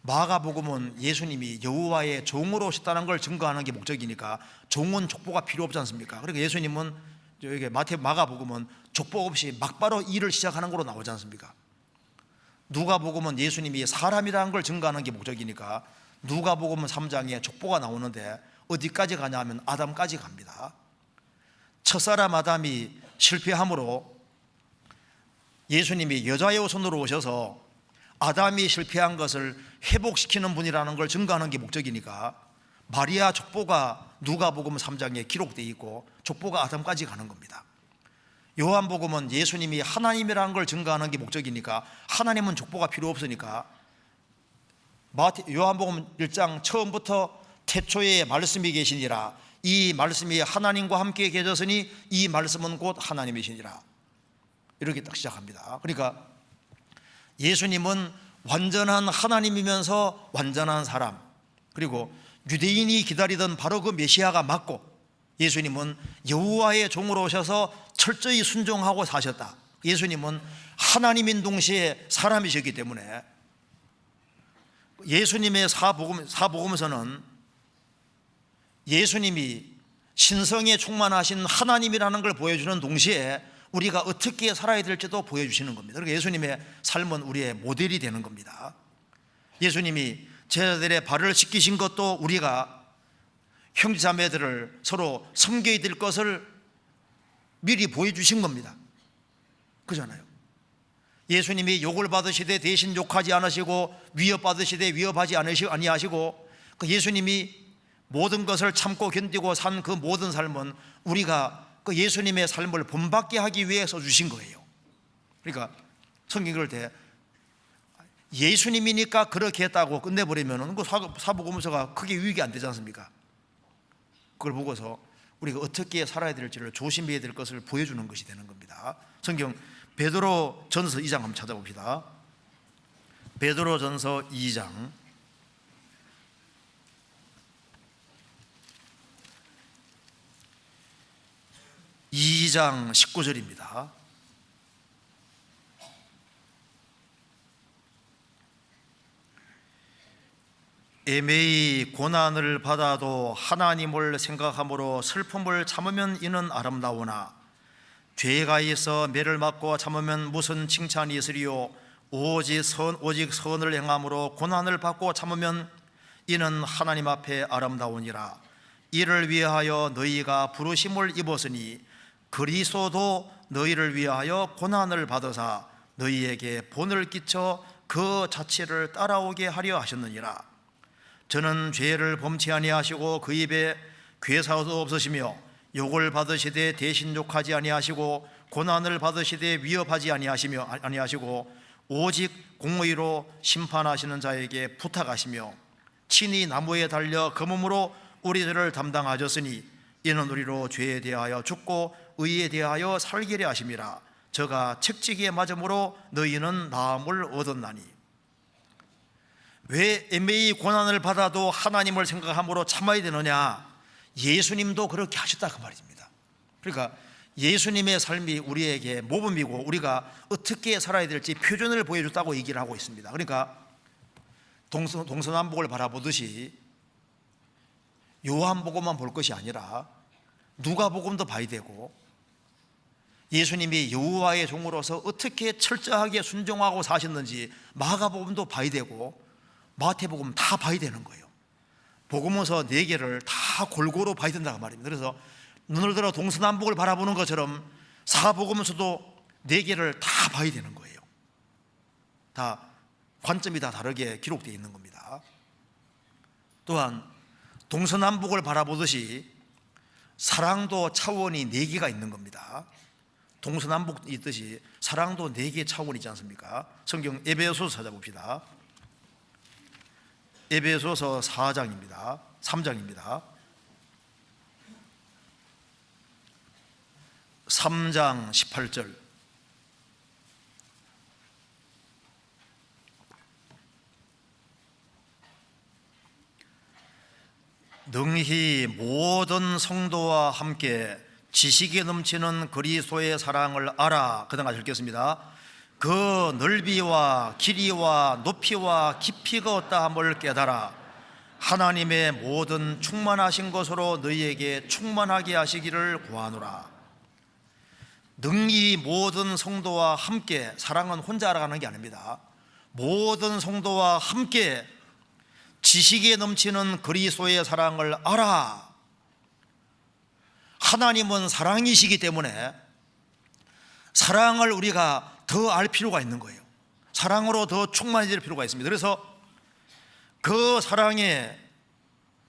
Speaker 1: 마가복음은 예수님이 여호와의 종으로 오셨다는 걸 증거하는 게 목적이니까 종은 족보가 필요 없지 않습니까? 그러니까 예수님은 여기 마가복음은 족보 없이 막바로 일을 시작하는 걸로 나오지 않습니까? 누가복음은 예수님이 사람이라는 걸 증거하는 게 목적이니까 누가복음은 3장에 족보가 나오는데 어디까지 가냐 하면 아담까지 갑니다. 첫사람 아담이 실패함으로 예수님이 여자의 후손으로 오셔서 아담이 실패한 것을 회복시키는 분이라는 걸 증거하는 게 목적이니까 마리아 족보가 누가복음 3장에 기록되어 있고 족보가 아담까지 가는 겁니다. 요한복음은 예수님이 하나님이라는 걸 증거하는 게 목적이니까 하나님은 족보가 필요 없으니까 요한복음 1장 처음부터 태초에 말씀이 계시니라, 이 말씀이 하나님과 함께 계셨으니 이 말씀은 곧 하나님이시니라, 이렇게 딱 시작합니다. 그러니까 예수님은 완전한 하나님이면서 완전한 사람, 그리고 유대인이 기다리던 바로 그 메시아가 맞고 예수님은 여호와의 종으로 오셔서 철저히 순종하고 사셨다. 예수님은 하나님인 동시에 사람이셨기 때문에 예수님의 사복음서는 예수님이 신성에 충만하신 하나님이라는 걸 보여주는 동시에 우리가 어떻게 살아야 될지도 보여주시는 겁니다. 그러니까 예수님의 삶은 우리의 모델이 되는 겁니다. 예수님이 제자들의 발을 씻기신 것도 우리가 형제자매들을 서로 섬겨야 될 것을 미리 보여주신 겁니다. 그잖아요. 예수님이 욕을 받으시되 대신 욕하지 않으시고 위협받으시되 위협하지 아니하시고 그 예수님이 모든 것을 참고 견디고 산 그 모든 삶은 우리가 그 예수님의 삶을 본받게 하기 위해서 주신 거예요. 그러니까 성경 읽을 때 예수님이니까 그렇게 했다고 끝내버리면 그 사복음서가 크게 유익이 안 되지 않습니까? 그걸 보고서 우리가 어떻게 살아야 될지를 조심해야 될 것을 보여주는 것이 되는 겁니다. 성경 베드로 전서 2장 한번 찾아봅시다. 베드로 전서 2장 19절입니다. 애매히 고난을 받아도 하나님을 생각함으로 슬픔을 참으면 이는 아름다우나 죄가 있어 매를 맞고 참으면 무슨 칭찬이 있으리요. 오직 선을 행함으로 고난을 받고 참으면 이는 하나님 앞에 아름다우니라. 이를 위하여 너희가 부르심을 입었으니 그리스도도 너희를 위하여 고난을 받으사 너희에게 본을 끼쳐 그 자체를 따라오게 하려 하셨느니라. 저는 죄를 범치 아니하시고 그 입에 괴사도 없으시며 욕을 받으시되 대신 욕하지 아니하시고 고난을 받으시되 위협하지 아니하시고 오직 공의로 심판하시는 자에게 부탁하시며 친히 나무에 달려 그 몸으로 우리들을 담당하셨으니 이는 우리로 죄에 대하여 죽고 의에 대하여 살게 하심이라. 저가 책찍에 맞음으로 너희는 나음을 얻었나니. 왜 애매히 고난을 받아도 하나님을 생각함으로 참아야 되느냐? 예수님도 그렇게 하셨다 그 말입니다. 그러니까 예수님의 삶이 우리에게 모범이고 우리가 어떻게 살아야 될지 표준을 보여줬다고 얘기를 하고 있습니다. 그러니까 동서남북을 바라보듯이 요한복음만 볼 것이 아니라 누가복음도 봐야 되고 예수님이 여호와의 종으로서 어떻게 철저하게 순종하고 사셨는지 마가복음도 봐야 되고 마태복음 다 봐야 되는 거예요. 복음서 4개를 다 골고루 봐야 된다고 말입니다. 그래서 눈을 들어 동서남북을 바라보는 것처럼 사복음서도 4개를 다 봐야 되는 거예요. 다 관점이 다 다르게 기록되어 있는 겁니다. 또한 동서남북을 바라보듯이 사랑도 차원이 4개가 있는 겁니다. 동서남북 있듯이 사랑도 4개의 차원이 있지 않습니까? 성경 에베소서 찾아봅시다. 에베소서 4장입니다. 3장입니다. 3장 18절. 능히 모든 성도와 함께 지식에 넘치는 그리스도의 사랑을 알아. 그 다음 같이 읽겠습니다. 그 넓이와 길이와 높이와 깊이가 어떠함을 깨달아 하나님의 모든 충만하신 것으로 너희에게 충만하게 하시기를 구하노라. 능히 모든 성도와 함께, 사랑은 혼자 알아가는 게 아닙니다. 모든 성도와 함께 지식에 넘치는 그리스도의 사랑을 알아. 하나님은 사랑이시기 때문에 사랑을 우리가 더 알 필요가 있는 거예요. 사랑으로 더 충만해질 필요가 있습니다. 그래서 그 사랑에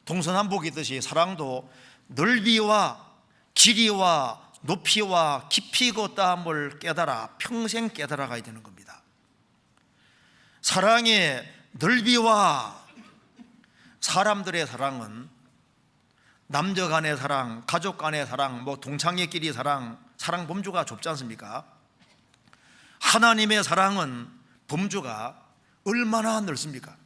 Speaker 1: 동서남북이듯이 사랑도 넓이와 길이와 높이와 깊이 걷다함을 깨달아 평생 깨달아가야 되는 겁니다. 사랑의 넓이와 사람들의 사랑은 남녀 간의 사랑, 가족 간의 사랑, 동창회끼리 사랑 범주가 좁지 않습니까? 하나님의 사랑은 범주가 얼마나 넓습니까?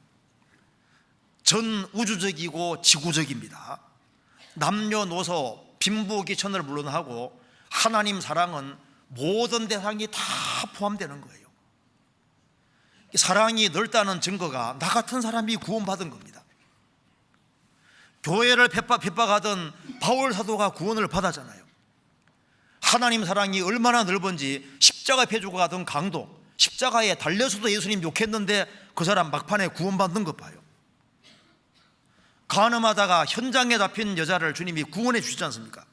Speaker 1: 전 우주적이고 지구적입니다. 남녀노소 빈부귀천을 물론하고 하나님 사랑은 모든 대상이 다 포함되는 거예요. 사랑이 넓다는 증거가 나 같은 사람이 구원받은 겁니다. 교회를 핍박하던 바울 사도가 구원을 받았잖아요. 하나님 사랑이 얼마나 넓은지 십자가 펴주고 가던 강도, 십자가에 달려서도 예수님 욕했는데 그 사람 막판에 구원받는 것 봐요. 간음하다가 현장에 잡힌 여자를 주님이 구원해 주시지 않습니까?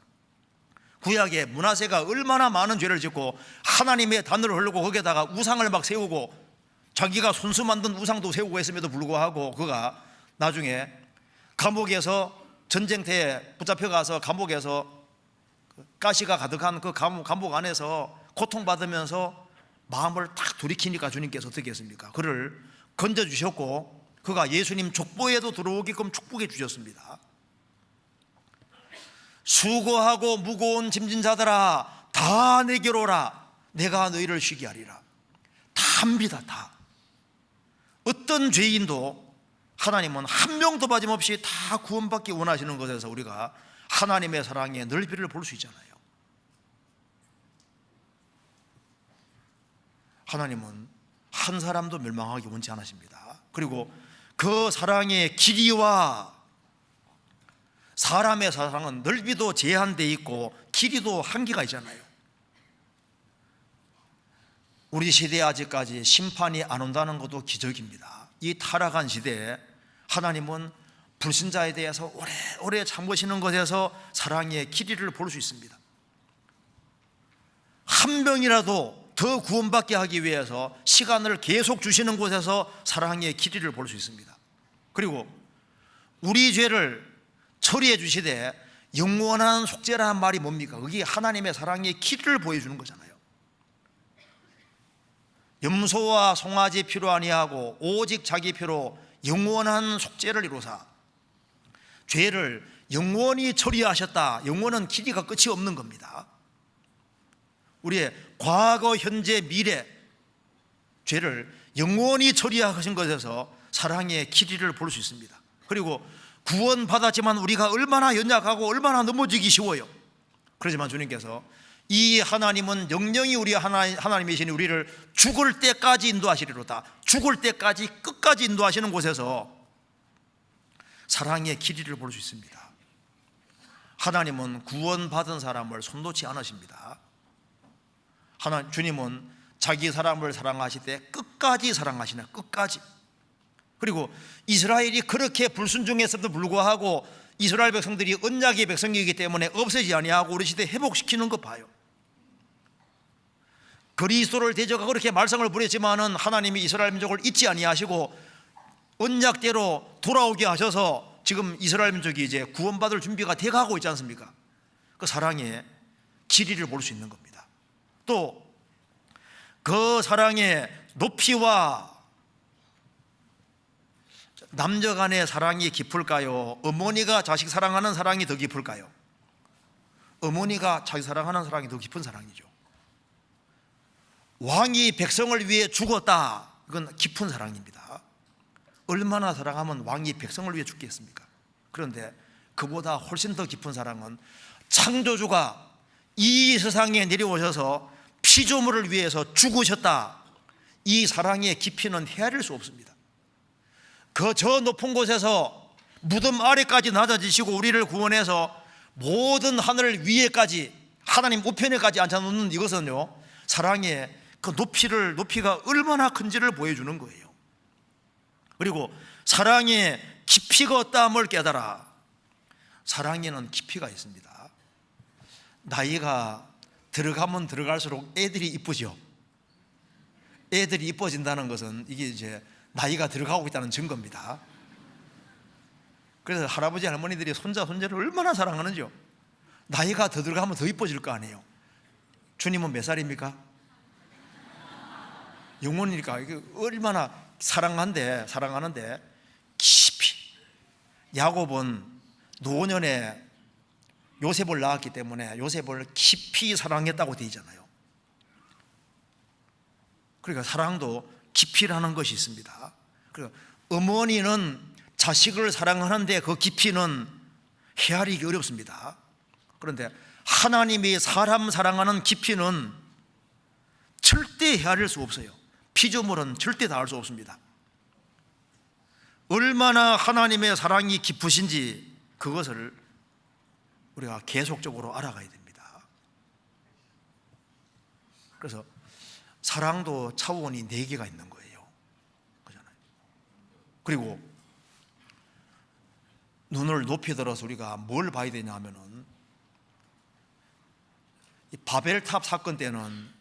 Speaker 1: 구약에 므낫세가 얼마나 많은 죄를 짓고 하나님의 단을 흐르고 거기에다가 우상을 막 세우고 자기가 손수 만든 우상도 세우고 했음에도 불구하고 그가 나중에 감옥에서 전쟁터에 붙잡혀가서 감옥에서 가시가 가득한 그 감옥 안에서 고통받으면서 마음을 딱 돌이키니까 주님께서 어떻게 했습니까? 그를 건져주셨고 그가 예수님 족보에도 들어오게끔 축복해 주셨습니다. 수고하고 무거운 짐진 자들아 다 내게로 오라 내가 너희를 쉬게 하리라. 다입니다. 다. 어떤 죄인도 하나님은 한 명도 빠짐없이 다 구원받기 원하시는 것에서 우리가 하나님의 사랑의 넓이를 볼 수 있잖아요. 하나님은 한 사람도 멸망하기 원치 않으십니다. 그리고 그 사랑의 길이와 사람의 사랑은 넓이도 제한되어 있고 길이도 한계가 있잖아요. 우리 시대에 아직까지 심판이 안 온다는 것도 기적입니다. 이 타락한 시대에 하나님은 불신자에 대해서 오래 참으시는 것에서 사랑의 길이를 볼 수 있습니다. 한 명이라도 더 구원받게 하기 위해서 시간을 계속 주시는 곳에서 사랑의 길이를 볼 수 있습니다. 그리고 우리 죄를 처리해 주시되 영원한 속죄라는 말이 뭡니까? 그게 하나님의 사랑의 길이를 보여주는 거잖아요. 염소와 송아지 피로 아니하고 오직 자기 피로 영원한 속죄를 이루사 죄를 영원히 처리하셨다. 영원은 길이가 끝이 없는 겁니다. 우리의 과거, 현재, 미래 죄를 영원히 처리하신 것에서 사랑의 길이를 볼 수 있습니다. 그리고 구원받았지만 우리가 얼마나 연약하고 얼마나 넘어지기 쉬워요. 그렇지만 주님께서 이 하나님은 영영이 우리 하나님이시니 우리를 죽을 때까지 인도하시리로다. 죽을 때까지 끝까지 인도하시는 곳에서 사랑의 길이를 볼 수 있습니다. 하나님은 구원받은 사람을 손 놓지 않으십니다. 주님은 자기 사람을 사랑하실 때 끝까지 사랑하시나 끝까지. 그리고 이스라엘이 그렇게 불순종했음에도 불구하고 이스라엘 백성들이 언약의 백성이기 때문에 없애지 아니하고 우리 시대에 회복시키는 거 봐요. 그리스도를 대적하고 그렇게 말썽을 부렸지만은 하나님이 이스라엘 민족을 잊지 아니하시고 언약대로 돌아오게 하셔서 지금 이스라엘 민족이 이제 구원받을 준비가 돼가고 있지 않습니까? 그 사랑의 길이를 볼 수 있는 겁니다. 또 그 사랑의 높이와 남녀 간의 사랑이 깊을까요? 어머니가 자식 사랑하는 사랑이 더 깊을까요? 어머니가 자기 사랑하는 사랑이 더 깊은 사랑이죠. 왕이 백성을 위해 죽었다. 이건 깊은 사랑입니다. 얼마나 사랑하면 왕이 백성을 위해 죽겠습니까? 그런데 그보다 훨씬 더 깊은 사랑은 창조주가 이 세상에 내려오셔서 피조물을 위해서 죽으셨다. 이 사랑의 깊이는 헤아릴 수 없습니다. 저 높은 곳에서 무덤 아래까지 낮아지시고 우리를 구원해서 모든 하늘 위에까지 하나님 우편에까지 앉혀놓는 이것은요 사랑의 그 높이가 얼마나 큰지를 보여주는 거예요. 그리고 사랑의 깊이가 없다함을 깨달아. 사랑에는 깊이가 있습니다. 나이가 들어가면 들어갈수록 애들이 이쁘죠. 애들이 이뻐진다는 것은 이게 이제 나이가 들어가고 있다는 증거입니다. 그래서 할아버지 할머니들이 손자 손자를 얼마나 사랑하는지요. 나이가 더 들어가면 더 이뻐질 거 아니에요. 주님은 몇 살입니까? 영혼이니까 이게 얼마나 사랑하는데 깊이. 야곱은 노년에 요셉을 낳았기 때문에 요셉을 깊이 사랑했다고 되어 있잖아요. 그러니까 사랑도 깊이라는 것이 있습니다. 그러니까 어머니는 자식을 사랑하는데 그 깊이는 헤아리기 어렵습니다. 그런데 하나님이 사람 사랑하는 깊이는 절대 헤아릴 수 없어요. 피조물은 절대 다 알 수 없습니다. 얼마나 하나님의 사랑이 깊으신지 그것을 우리가 계속적으로 알아가야 됩니다. 그래서 사랑도 차원이 4개가 있는 거예요. 그렇잖아요. 그리고 눈을 높이 들어서 우리가 뭘 봐야 되냐 하면은, 이 바벨탑 사건 때는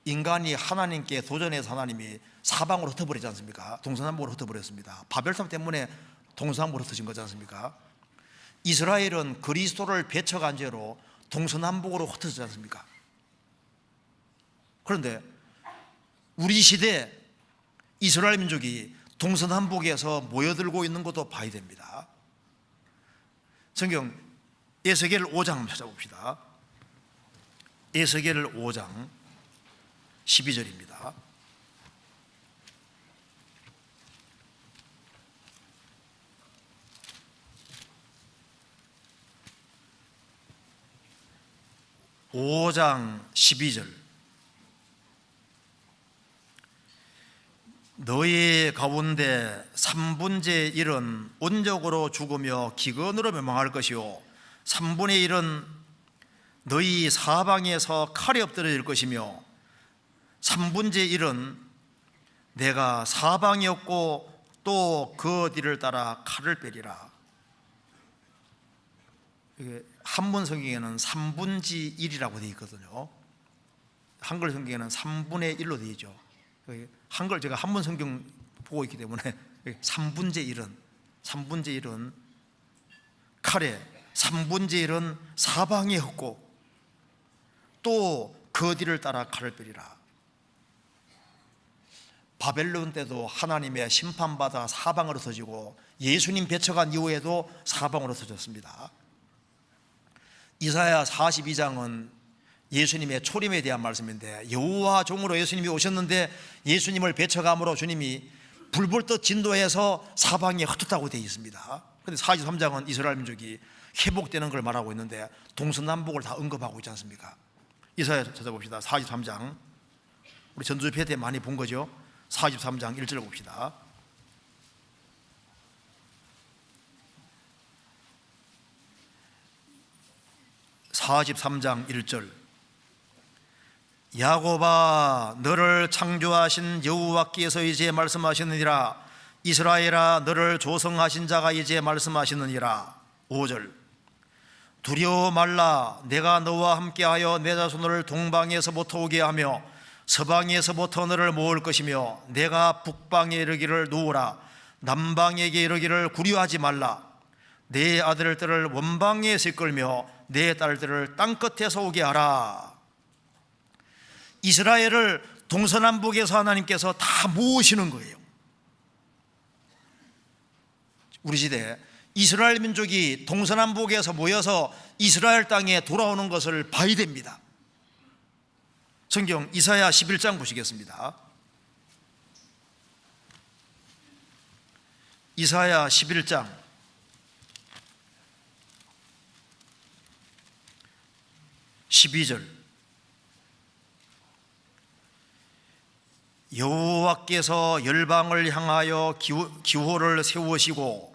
Speaker 1: 인간이 하나님께 도전해서 하나님이 사방으로 흩어버리지 않습니까? 동서남북으로 흩어버렸습니다. 바벨탑 때문에 동서남북으로 흩어진 거지 않습니까? 이스라엘은 그리스도를 배척한 죄로 동서남북으로 흩어지지 않습니까? 그런데 우리 시대 이스라엘 민족이 동서남북에서 모여들고 있는 것도 봐야 됩니다. 성경 에스겔 5장 한번 찾아봅시다. 에스겔 5장 12절입니다. (5장 12절) 너희 가운데 3분의 1은 온적으로 죽으며 기근으로 멸망할 것이요 3분의 1은 너희 사방에서 칼에 엎드러질 것이며 3분의 1은 내가 사방이 없고 또 그 뒤를 따라 칼을 빼리라. 한문 성경에는 3분의 1이라고 되어 있거든요. 한글 성경에는 3분의 1로 되어 있죠. 한글 제가 한문 성경 보고 있기 때문에 3분의 1은 칼에, 3분의 1은 사방에 없고 또 그 뒤를 따라 칼을 빼리라. 바벨론 때도 하나님의 심판받아 사방으로 터지고 예수님 배척한 이후에도 사방으로 터졌습니다. 이사야 42장은 예수님의 초림에 대한 말씀인데, 여호와 종으로 예수님이 오셨는데 예수님을 배척함으로 주님이 불불듯 진도해서 사방에 흩었다고 되어 있습니다. 그런데 43장은 이스라엘 민족이 회복되는 걸 말하고 있는데 동서남북을 다 언급하고 있지 않습니까? 이사야 찾아봅시다. 43장, 우리 전주집회 때 많이 본 거죠. 43장 1절 봅시다. (43장 1절) 야곱아 너를 창조하신 여호와께서 이제 말씀하시느니라. 이스라엘아 너를 조성하신 자가 이제 말씀하시느니라. 5절 두려워 말라. 내가 너와 함께하여 내 자손을 동방에서부터 오게 하며 서방에서부터 너를 모을 것이며 내가 북방에 이르기를 놓으라. 남방에게 이르기를 구려하지 말라. 내 아들들을 원방에 이끌며 내 딸들을 땅끝에서 오게 하라. 이스라엘을 동서남북에서 하나님께서 다 모으시는 거예요. 우리 시대에 이스라엘 민족이 동서남북에서 모여서 이스라엘 땅에 돌아오는 것을 봐야 됩니다. 성경 이사야 11장 보시겠습니다. 이사야 11장 12절 여호와께서 열방을 향하여 기호를 세우시고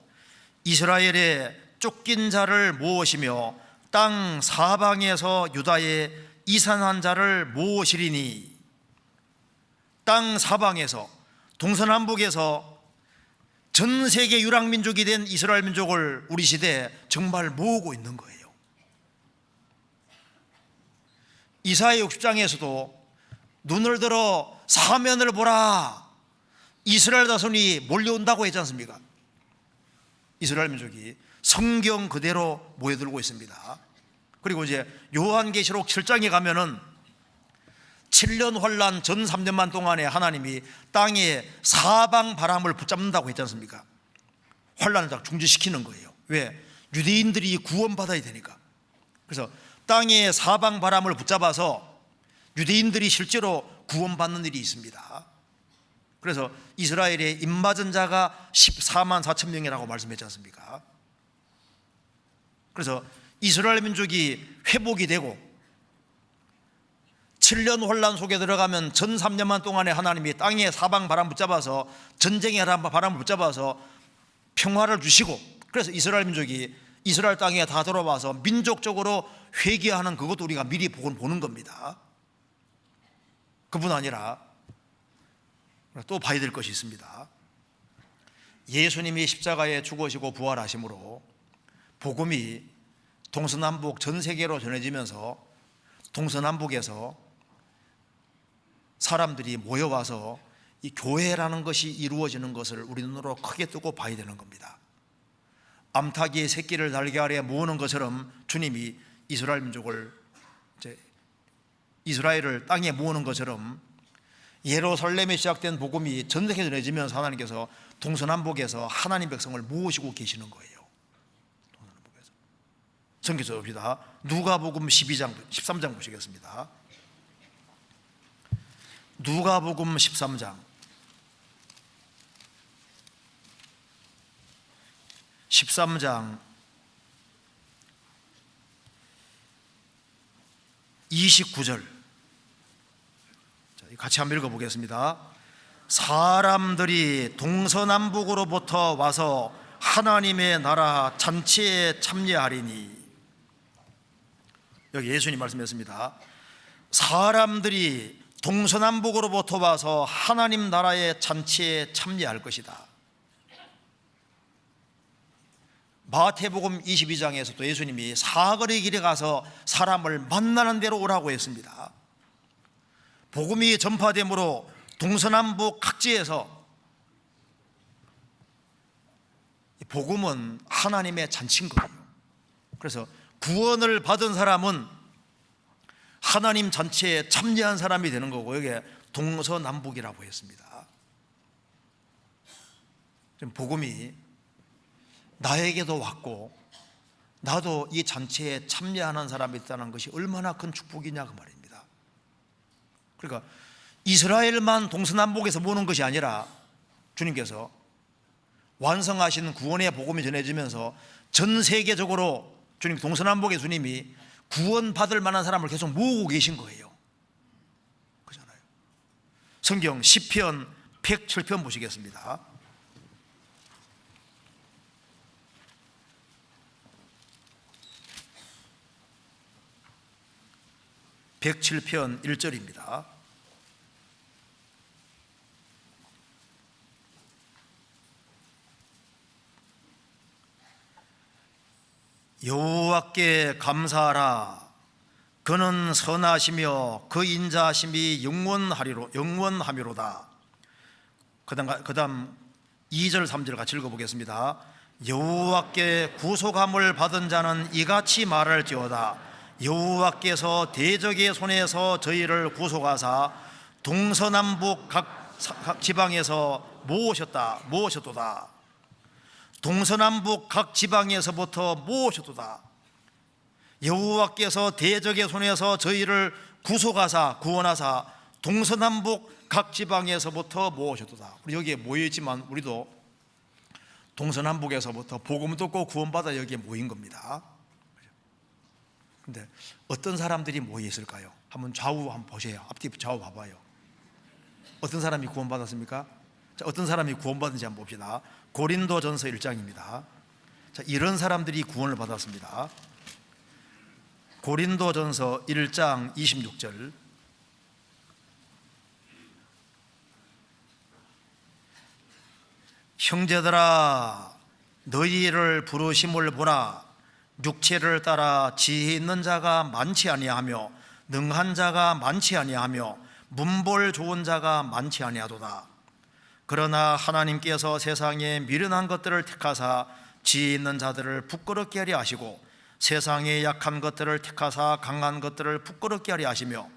Speaker 1: 이스라엘의 쫓긴 자를 모으시며 땅 사방에서 유다의 이산한 자를 모으시리니. 땅 사방에서, 동서남북에서 전 세계 유랑민족이 된 이스라엘 민족을 우리 시대에 정말 모으고 있는 거예요. 이사야 60장에서도 눈을 들어 사면을 보라, 이스라엘 자손이 몰려온다고 했지 않습니까? 이스라엘 민족이 성경 그대로 모여들고 있습니다. 그리고 이제 요한계시록 7장에 가면은 7년 환란 전 3년만 동안에 하나님이 땅에 사방 바람을 붙잡는다고 했지 않습니까? 환란을 다 중지시키는 거예요. 왜? 유대인들이 구원받아야 되니까. 그래서 땅에 사방 바람을 붙잡아서 유대인들이 실제로 구원받는 일이 있습니다. 그래서 이스라엘에 입맞은 자가 14만 4천 명이라고 말씀했지 않습니까? 그래서 이스라엘 민족이 회복이 되고 7년 환란 속에 들어가면 전 3년만 동안에 하나님이 땅에 사방 바람 붙잡아서 전쟁의 바람을 붙잡아서 평화를 주시고, 그래서 이스라엘 민족이 이스라엘 땅에 다 돌아와서 민족적으로 회개하는 그것도 우리가 미리 보는 겁니다. 그뿐 아니라 또 봐야 될 것이 있습니다. 예수님이 십자가에 죽으시고 부활하심으로 복음이 동서남북 전 세계로 전해지면서 동서남북에서 사람들이 모여와서 이 교회라는 것이 이루어지는 것을 우리 눈으로 크게 뜨고 봐야 되는 겁니다. 암탉이 새끼를 날개 아래 모으는 것처럼 주님이 이스라엘 민족을, 이스라엘을 땅에 모으는 것처럼 예루살렘에 시작된 복음이 전 세계에 전해지면서 하나님께서 동서남북에서 하나님 백성을 모으시고 계시는 거예요. 동서남북에서. 성경에서 봅시다. 누가복음 13장 보시겠습니다. 누가복음 13장 29절 같이 한번 읽어보겠습니다. 사람들이 동서남북으로부터 와서 하나님의 나라 잔치에 참여하리니, 여기 예수님 말씀했습니다. 사람들이 동서남북으로부터 와서 하나님 나라의 잔치에 참여할 것이다. 마태복음 22장에서도 예수님이 사거리 길에 가서 사람을 만나는 대로 오라고 했습니다. 복음이 전파됨으로 동서남북 각지에서 복음은 하나님의 잔치인 거예요. 그래서 구원을 받은 사람은 하나님 잔치에 참여한 사람이 되는 거고, 여기에 동서남북이라고 했습니다. 지금 복음이 나에게도 왔고 나도 이 잔치에 참여하는 사람이 있다는 것이 얼마나 큰 축복이냐 그 말입니다. 그러니까 이스라엘만 동서남북에서 모는 것이 아니라 주님께서 완성하신 구원의 복음이 전해지면서 전 세계적으로 주님, 동서남북의 주님이 구원받을 만한 사람을 계속 모으고 계신 거예요. 그렇잖아요. 성경 시편 107편 보시겠습니다. (107편) 1절입니다. 여호와께 감사하라. 그는 선하시며 그 인자하심이 영원하미로다. 그 다음 2절 3절 같이 읽어보겠습니다. 여호와께 구속함을 받은 자는 이같이 말할지어다. 여호와께서 대적의 손에서 저희를 구속하사 동서남북 각 지방에서 모으셨도다. 동서남북 각 지방에서부터 모으셨도다. 여호와께서 대적의 손에서 저희를 구원하사 동서남북 각 지방에서부터 모으셨도다. 우리 여기에 모여있지만 우리도 동서남북에서부터 복음 듣고 구원받아 여기에 모인 겁니다. 근데 어떤 사람들이 모여 있을까요? 한번 좌우 한번 보세요. 앞뒤 좌우 봐봐요. 어떤 사람이 구원받았습니까? 자, 어떤 사람이 구원받은지 한번 봅시다. 고린도전서 1장입니다. 자, 이런 사람들이 구원을 받았습니다. 고린도전서 1장 26절. 형제들아, 너희를 부르심을 보라. 육체를 따라 지혜 있는 자가 많지 아니하며 능한 자가 많지 아니하며 문벌 좋은 자가 많지 아니하도다. 그러나 하나님께서 세상에 미련한 것들을 택하사 지혜 있는 자들을 부끄럽게 하려 하시고 세상의 약한 것들을 택하사 강한 것들을 부끄럽게 하려 하시며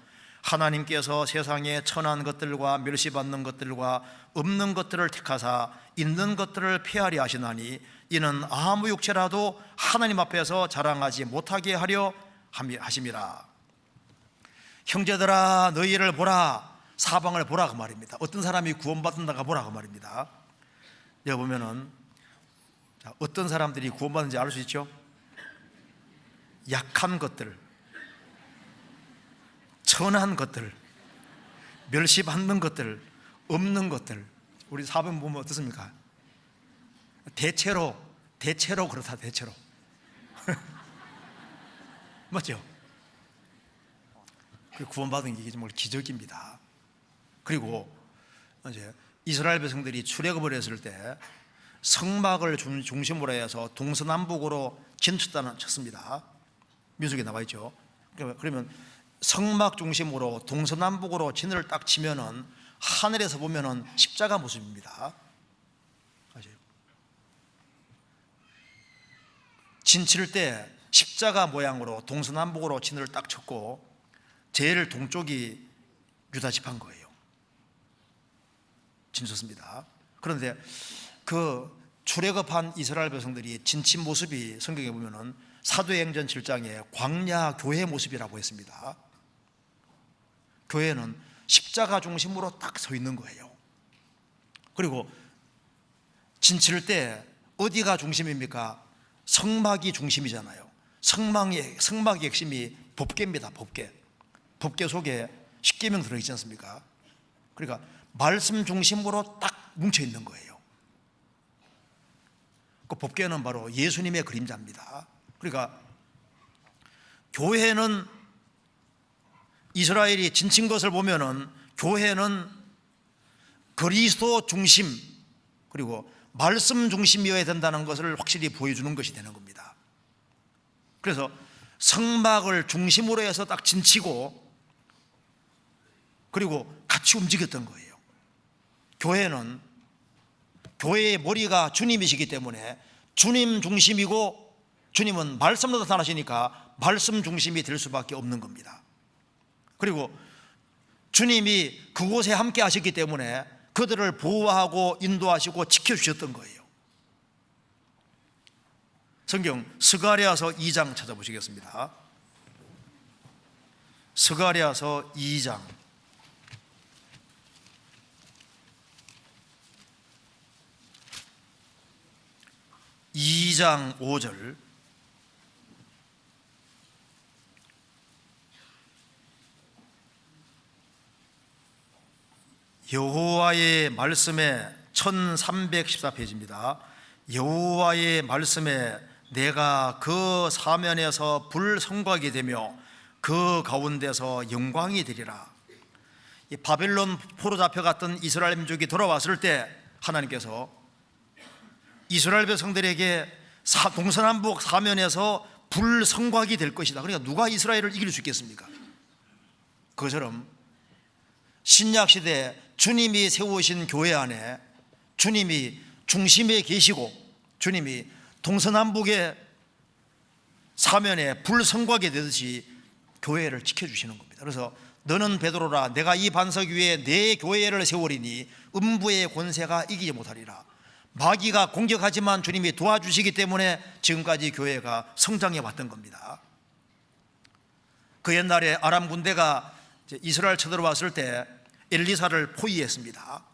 Speaker 1: 하나님께서 세상의 천한 것들과 멸시받는 것들과 없는 것들을 택하사 있는 것들을 폐하려 하시나니 이는 아무 육체라도 하나님 앞에서 자랑하지 못하게 하려 하심이라. 형제들아 너희를 보라, 사방을 보라 그 말입니다. 어떤 사람이 구원받는다가 보라 그 말입니다. 여기 보면은 어떤 사람들이 구원받는지 알 수 있죠? 약한 것들, 천한 것들, 멸시받는 것들, 없는 것들. 우리 사번 보면 어떻습니까? 대체로 그렇다. 대체로 맞죠? 구원받은 게 정말 기적입니다. 그리고 이제 이스라엘 백성들이 출애굽을 했을 때 성막을 중심으로 해서 동서남북으로 쳤습니다. 민수기에 나와 있죠. 그러면 성막 중심으로 동서남북으로 진을 딱 치면은 하늘에서 보면은 십자가 모습입니다. 맞아요. 진 칠 때 십자가 모양으로 동서남북으로 진을 딱 쳤고 제일 동쪽이 유다 지파인 거예요. 진 쳤습니다. 그런데 그 출애굽한 이스라엘 백성들이 진친 모습이 성경에 보면은 사도행전 7장에 광야 교회 모습이라고 했습니다. 교회는 십자가 중심으로 딱 서 있는 거예요. 그리고 진칠 때 어디가 중심입니까? 성막이 중심이잖아요. 성막의 핵심이 법궤입니다. 법궤 속에 십계명 들어있지 않습니까? 그러니까 말씀 중심으로 딱 뭉쳐 있는 거예요. 그 법궤는 바로 예수님의 그림자입니다. 그러니까 교회는 이스라엘이 진친 것을 보면은 교회는 그리스도 중심 그리고 말씀 중심이어야 된다는 것을 확실히 보여주는 것이 되는 겁니다. 그래서 성막을 중심으로 해서 딱 진치고 그리고 같이 움직였던 거예요. 교회의 머리가 주님이시기 때문에 주님 중심이고 주님은 말씀으로 나타나시니까 말씀 중심이 될 수밖에 없는 겁니다. 그리고 주님이 그곳에 함께 하셨기 때문에 그들을 보호하고 인도하시고 지켜주셨던 거예요. 성경 스가랴서 2장 찾아보시겠습니다. 스가랴서 2장 5절 여호와의 말씀에 1314페이지입니다. 여호와의 말씀에 내가 그 사면에서 불성곽이 되며 그 가운데서 영광이 되리라. 이 바벨론 포로 잡혀갔던 이스라엘 민족이 돌아왔을 때 하나님께서 이스라엘 백성들에게 동서남북 사면에서 불성곽이 될 것이다. 그러니까 누가 이스라엘을 이길 수 있겠습니까? 그것처럼 신약시대 주님이 세우신 교회 안에 주님이 중심에 계시고 주님이 동서남북의 사면에 불성곽이 되듯이 교회를 지켜주시는 겁니다. 그래서 너는 베드로라, 내가 이 반석 위에 내 교회를 세우리니 음부의 권세가 이기지 못하리라. 마귀가 공격하지만 주님이 도와주시기 때문에 지금까지 교회가 성장해 왔던 겁니다. 그 옛날에 아람 군대가 이스라엘 쳐들어왔을 때 엘리사를 포위했습니다.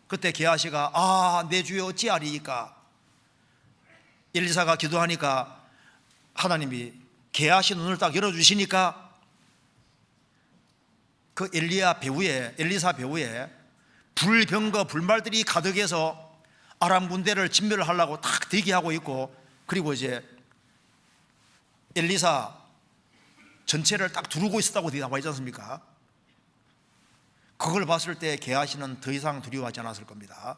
Speaker 1: 그때 게하시가 내 주여 어찌하리이까. 엘리사가 기도하니까 하나님이 게하시 눈을 딱 열어주시니까 그 엘리사 배후에 불병거 불말들이 가득해서 아람 군대를 진멸을 하려고 딱 대기하고 있고, 그리고 이제 엘리사 전체를 딱 두르고 있었다고 나와 있지 않습니까? 그걸 봤을 때 게하시는 더 이상 두려워하지 않았을 겁니다.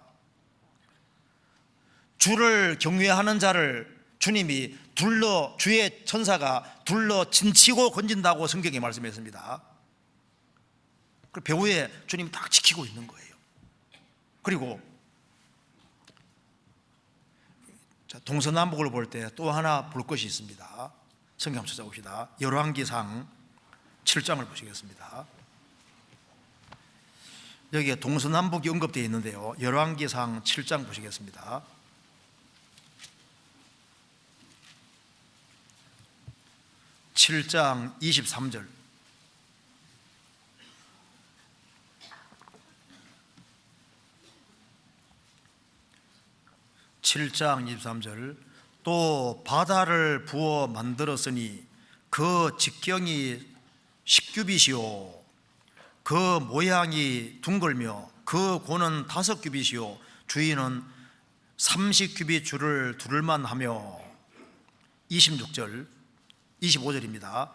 Speaker 1: 주를 경외하는 자를 주님이 주의 천사가 둘러 진치고 건진다고 성경에 말씀했습니다. 그 배후에 주님이 딱 지키고 있는 거예요. 그리고 자, 동서남북을 볼 때 또 하나 볼 것이 있습니다. 성경 한번 찾아봅시다. 열왕기상 7장을 보시겠습니다. 여기에 동서남북이 언급되어 있는데요, 열왕기상 7장 보시겠습니다. 7장 23절. 또 바다를 부어 만들었으니 그 직경이 10규빗이요 그 모양이 둥글며 그 고는 5규빗이요 주위는 30규빗 줄을 두를만 하며 26절 25절입니다.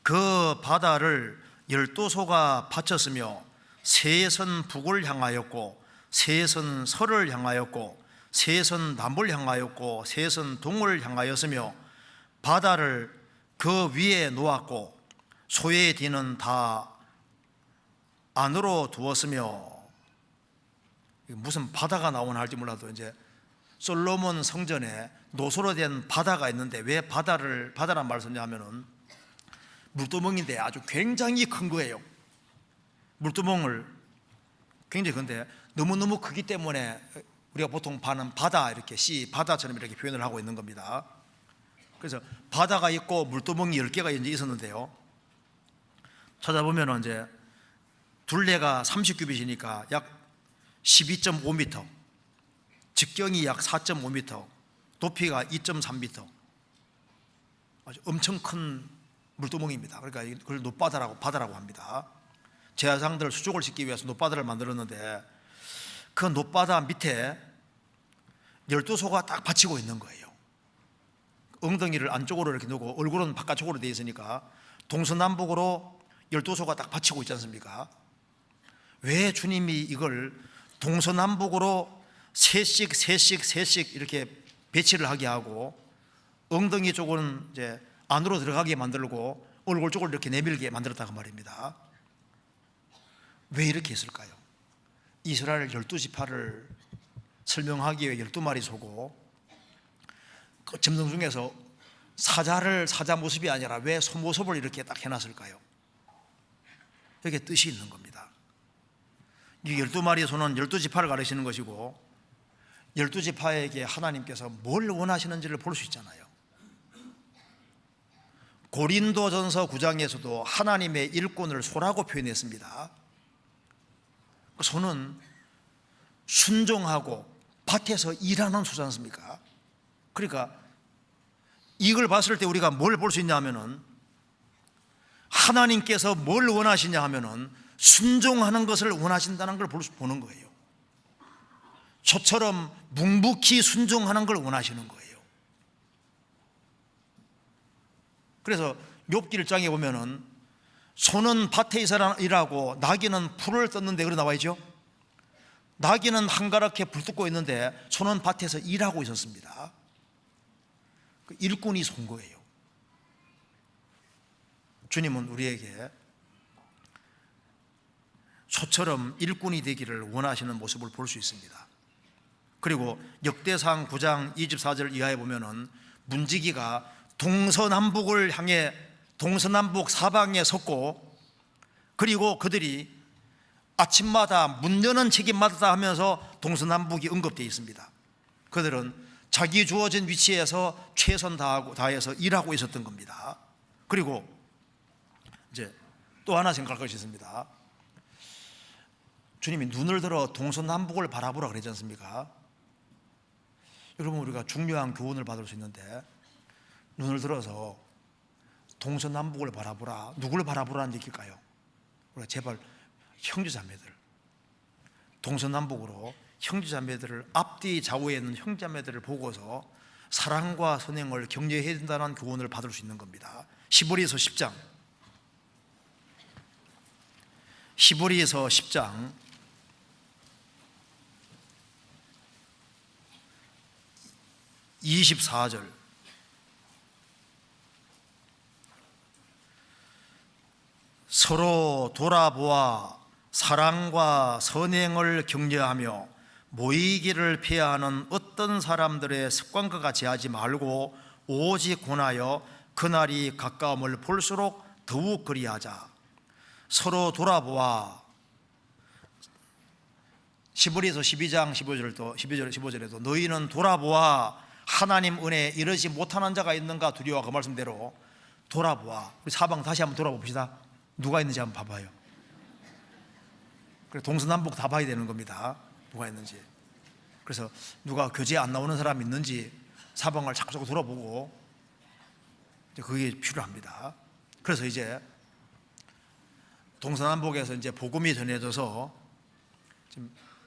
Speaker 1: 그 바다를 12소가 받쳤으며 셋은 북을 향하였고 셋은 서를 향하였고 셋은 남을 향하였고 셋은 동을 향하였으며 바다를 그 위에 놓았고 소의 뒤는 다 안으로 두었으며, 무슨 바다가 나오나 할지 몰라도 이제 솔로몬 성전에 노소로 된 바다가 있는데 왜 바다란 말을 썼냐면은 물두멍인데 아주 굉장히 큰 거예요. 물두멍을 굉장히 큰데 너무너무 크기 때문에 우리가 보통 바는 바다 이렇게 바다처럼 이렇게 표현을 하고 있는 겁니다. 그래서 바다가 있고 물두멍이 10개가 이제 있었는데요, 찾아보면 이제 둘레가 30규빗이니까 약 12.5m, 직경이 약 4.5m, 높이가 2.3m, 아주 엄청 큰 물두멍입니다. 그러니까 그걸 바다라고 합니다. 제사장들 수족을 싣기 위해서 놋바다를 만들었는데 그 놋바다 밑에 12소가 딱 받치고 있는 거예요. 엉덩이를 안쪽으로 이렇게 놓고 얼굴은 바깥쪽으로 되어 있으니까 동서남북으로 12소가 딱 받치고 있지 않습니까? 왜 주님이 이걸 동서남북으로 셋씩 이렇게 배치를 하게 하고 엉덩이 쪽은 이제 안으로 들어가게 만들고 얼굴 쪽을 이렇게 내밀게 만들었다고 말입니다. 왜 이렇게 했을까요? 이스라엘 12지파를 설명하기 위해 12마리 소고 그 점성 중에서 사자 모습이 아니라 왜 소 모습을 이렇게 딱 해놨을까요? 여기에 뜻이 있는 겁니다. 이 12마리의 소는 12지파를 가리시는 것이고 12지파에게 하나님께서 뭘 원하시는지를 볼 수 있잖아요. 고린도전서 9장에서도 하나님의 일꾼을 소라고 표현했습니다. 소는 순종하고 밭에서 일하는 소지 않습니까? 그러니까 이걸 봤을 때 우리가 뭘 볼 수 있냐 하면은 하나님께서 뭘 원하시냐 하면은 순종하는 것을 원하신다는 걸 보는 거예요. 소처럼 묵묵히 순종하는 걸 원하시는 거예요. 그래서 욥기 1장에 보면은 소는 밭에 일하고 나귀는 풀을 뜯는데 그러 나와 있죠. 나귀는 한가랗게 불 뜯고 있는데 소는 밭에서 일하고 있었습니다. 그 일꾼이 소인 거예요. 주님은 우리에게 소처럼 일꾼이 되기를 원하시는 모습을 볼 수 있습니다. 그리고 역대상 9장 24절 이하에 보면은 문지기가 동서남북을 향해 동서남북 사방에 섰고, 그리고 그들이 아침마다 문 여는 책임마다 하면서 동서남북이 언급되어 있습니다. 그들은 자기 주어진 위치에서 최선 다해서 일하고 있었던 겁니다. 그리고 이제 또 하나 생각할 것이 있습니다. 주님이 눈을 들어 동서남북을 바라보라 그러지 않습니까? 여러분, 우리가 중요한 교훈을 받을 수 있는데 눈을 들어서 동서남북을 바라보라, 누굴 바라보라는 얘기일까요? 우리가 제발 형제자매들, 동서남북으로 형제자매들을, 앞뒤 좌우에 있는 형제자매들을 보고서 사랑과 선행을 격려해야 된다는 교훈을 받을 수 있는 겁니다. 히브리서 10장 24절 서로 돌아보아 사랑과 선행을 격려하며 모이기를 피하는 어떤 사람들의 습관과 같이 하지 말고 오직 권하여 그날이 가까움을 볼수록 더욱 그리하자. 서로 돌아보아. 시브리서 12장 15절에도 너희는 돌아보아 하나님 은혜에 이르지 못하는 자가 있는가 두려워. 그 말씀대로 돌아보아. 우리 사방 다시 한번 돌아봅시다. 누가 있는지 한번 봐봐요. 그래, 동서남북 다 봐야 되는 겁니다. 누가 있는지. 그래서 누가 교제에 안 나오는 사람이 있는지 사방을 자꾸 돌아보고, 그게 필요합니다. 그래서 이제 동서남북에서 이제 복음이 전해져서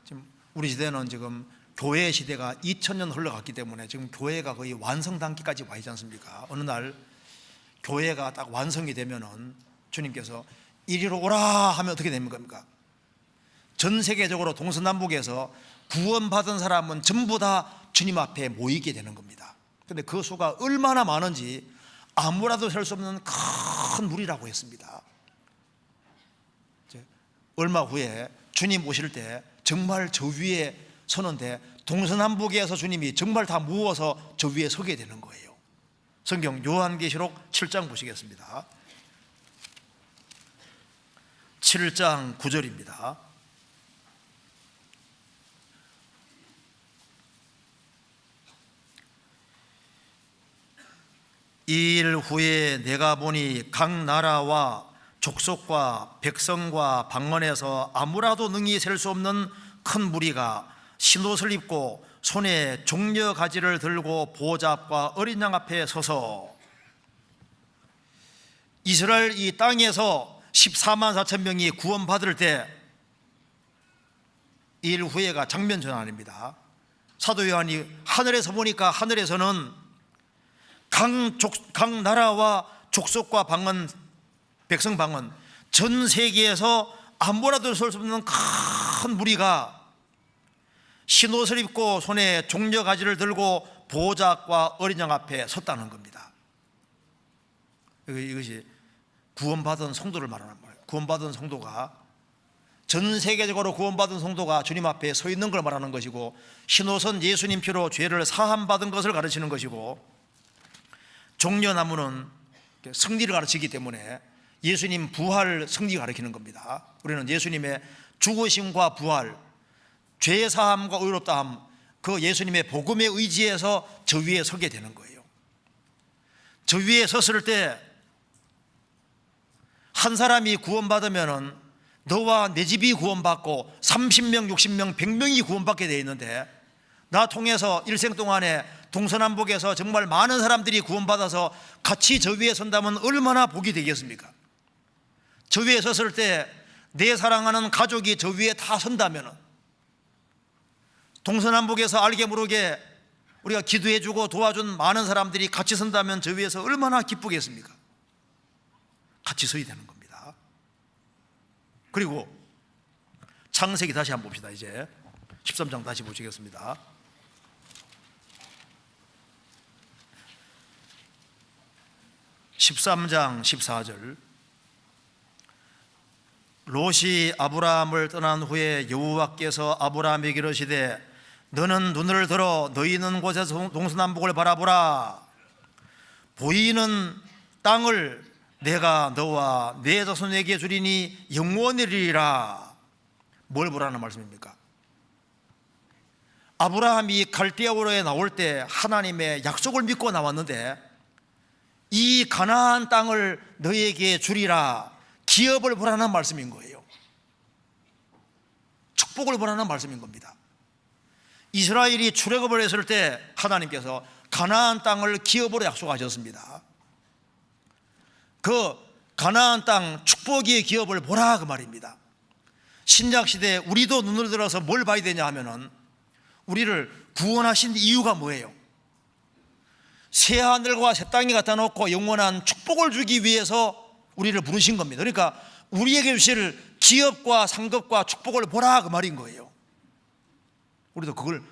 Speaker 1: 지금 우리 시대는 지금 교회 시대가 2000년 흘러갔기 때문에 지금 교회가 거의 완성 단계까지 와 있지 않습니까? 어느 날 교회가 딱 완성이 되면은 주님께서 이리로 오라 하면 어떻게 됩니까? 전 세계적으로 동서남북에서 구원받은 사람은 전부 다 주님 앞에 모이게 되는 겁니다. 그런데 그 수가 얼마나 많은지 아무라도 셀 수 없는 큰 무리라고 했습니다. 얼마 후에 주님 오실 때 정말 저 위에 서는데 동서남북에서 주님이 정말 다 모어서 저 위에 서게 되는 거예요. 성경 요한계시록 7장 보시겠습니다. 7장 9절입니다. 이 일 후에 내가 보니 각 나라와 족속과 백성과 방언에서 아무라도 능히 셀 수 없는 큰 무리가 흰옷을 입고 손에 종려 가지를 들고 보좌 앞과 어린 양 앞에 서서, 이스라엘 이 땅에서 14만 4천 명이 구원받을 때 이 일 후에가 장면 전환입니다. 사도 요한이 하늘에서 보니까 하늘에서는 각 나라와 족속과 방언, 백성 방언, 전 세계에서 아무라도 설 수 없는 큰 무리가 흰옷을 입고 손에 종려 가지를 들고 보좌 앞과 어린 양 앞에 섰다는 겁니다. 이것이 구원받은 성도를 말하는 거예요. 구원받은 성도가, 전 세계적으로 구원받은 성도가 주님 앞에 서 있는 걸 말하는 것이고, 흰옷은 예수님 피로 죄를 사함받은 것을 가르치는 것이고, 종려나무는 승리를 가르치기 때문에 예수님 부활 승리 가르치는 겁니다. 우리는 예수님의 죽으심과 부활, 죄 사함과 의롭다함, 그 예수님의 복음에 의지해서 저 위에 서게 되는 거예요. 저 위에 섰을 때 한 사람이 구원받으면은 너와 내 집이 구원받고 30명, 60명, 100명이 구원받게 되어 있는데, 나 통해서 일생 동안에 동서남북에서 정말 많은 사람들이 구원받아서 같이 저 위에 선다면 얼마나 복이 되겠습니까? 저 위에 섰을 때 내 사랑하는 가족이 저 위에 다 선다면, 동서남북에서 알게 모르게 우리가 기도해주고 도와준 많은 사람들이 같이 선다면 저 위에서 얼마나 기쁘겠습니까? 같이 서야 되는 겁니다. 그리고 창세기 다시 한번 봅시다. 이제 13장 다시 보시겠습니다. 13장 14절. 롯이 아브라함을 떠난 후에 여호와께서 아브라함에게 이르시되 너는 눈을 들어 너희 있는 곳에서 동서남북을 바라보라. 보이는 땅을 내가 너와 내 자손에게 주리니 영원이리라. 뭘 보라는 말씀입니까? 아브라함이 갈대아우르에 나올 때 하나님의 약속을 믿고 나왔는데, 이 가나안 땅을 너에게 주리라, 기업을 보라는 말씀인 거예요. 축복을 보라는 말씀인 겁니다. 이스라엘이 출애굽을 했을 때 하나님께서 가나안 땅을 기업으로 약속하셨습니다. 그 가나안 땅 축복의 기업을 보라, 그 말입니다. 신약시대에 우리도 눈을 들어서 뭘 봐야 되냐 하면은, 우리를 구원하신 이유가 뭐예요? 새 하늘과 새 땅이 갖다 놓고 영원한 축복을 주기 위해서 우리를 부르신 겁니다. 그러니까 우리에게 주실 기업과 상급과 축복을 보라, 그 말인 거예요. 우리도 그걸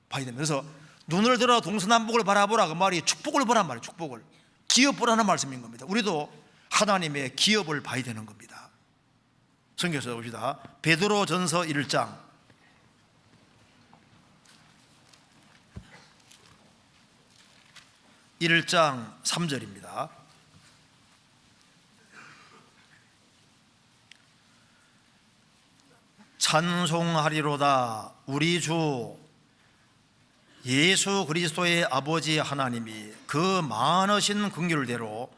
Speaker 1: 봐야 됩니다. 그래서 눈을 들어 동서남북을 바라보라, 그 말이 축복을 보란 말이에요. 축복을, 기업 보라는 말씀인 겁니다. 우리도 하나님의 기업을 봐야 되는 겁니다. 성경에서 봅시다. 베드로전서 1장 1장 3절입니다. 찬송하리로다. 우리 주 예수 그리스도의 아버지 하나님이 그 많으신 긍휼대로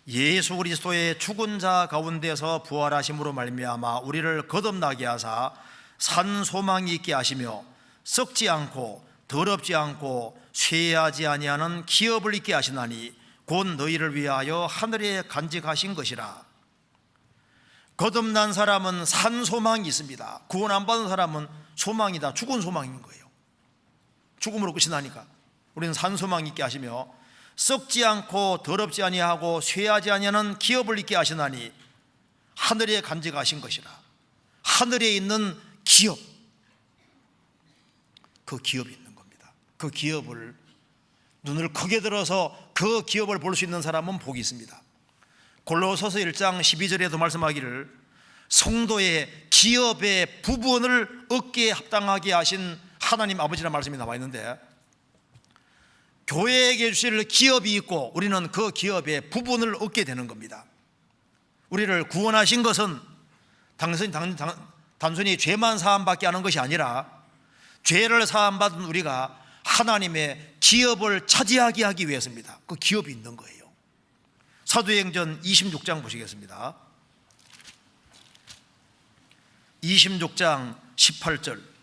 Speaker 1: 예수 그리스도의 죽은 자 가운데서 부활하심으로 말미암아 우리를 거듭나게 하사 산 소망이 있게 하시며 썩지 않고 더럽지 않고 쇠하지 아니하는 기업을 있게 하시나니 곧 너희를 위하여 하늘에 간직하신 것이라. 거듭난 사람은 산 소망이 있습니다. 구원 안 받은 사람은 소망이다, 죽은 소망인 거예요. 죽음으로 끝이 나니까 우리는 산 소망이 있게 하시며 썩지 않고 더럽지 아니하고 쇠하지 아니하는 기업을 있게 하시나니 하늘에 간직하신 것이라. 하늘에 있는 기업, 그 기업이 있는 겁니다. 그 기업을 눈을 크게 들어서 그 기업을 볼 수 있는 사람은 복이 있습니다. 골로새서 1장 12절에도 말씀하기를 성도의 기업의 부분을 얻기에 합당하게 하신 하나님 아버지라는 말씀이 나와 있는데, 교회에게 주실 기업이 있고 우리는 그 기업의 부분을 얻게 되는 겁니다. 우리를 구원하신 것은 단순히 죄만 사함받게 하는 것이 아니라 죄를 사함받은 우리가 하나님의 기업을 차지하게 하기 위해서입니다. 그 기업이 있는 거예요. 사도행전 26장 보시겠습니다. 26장 18절.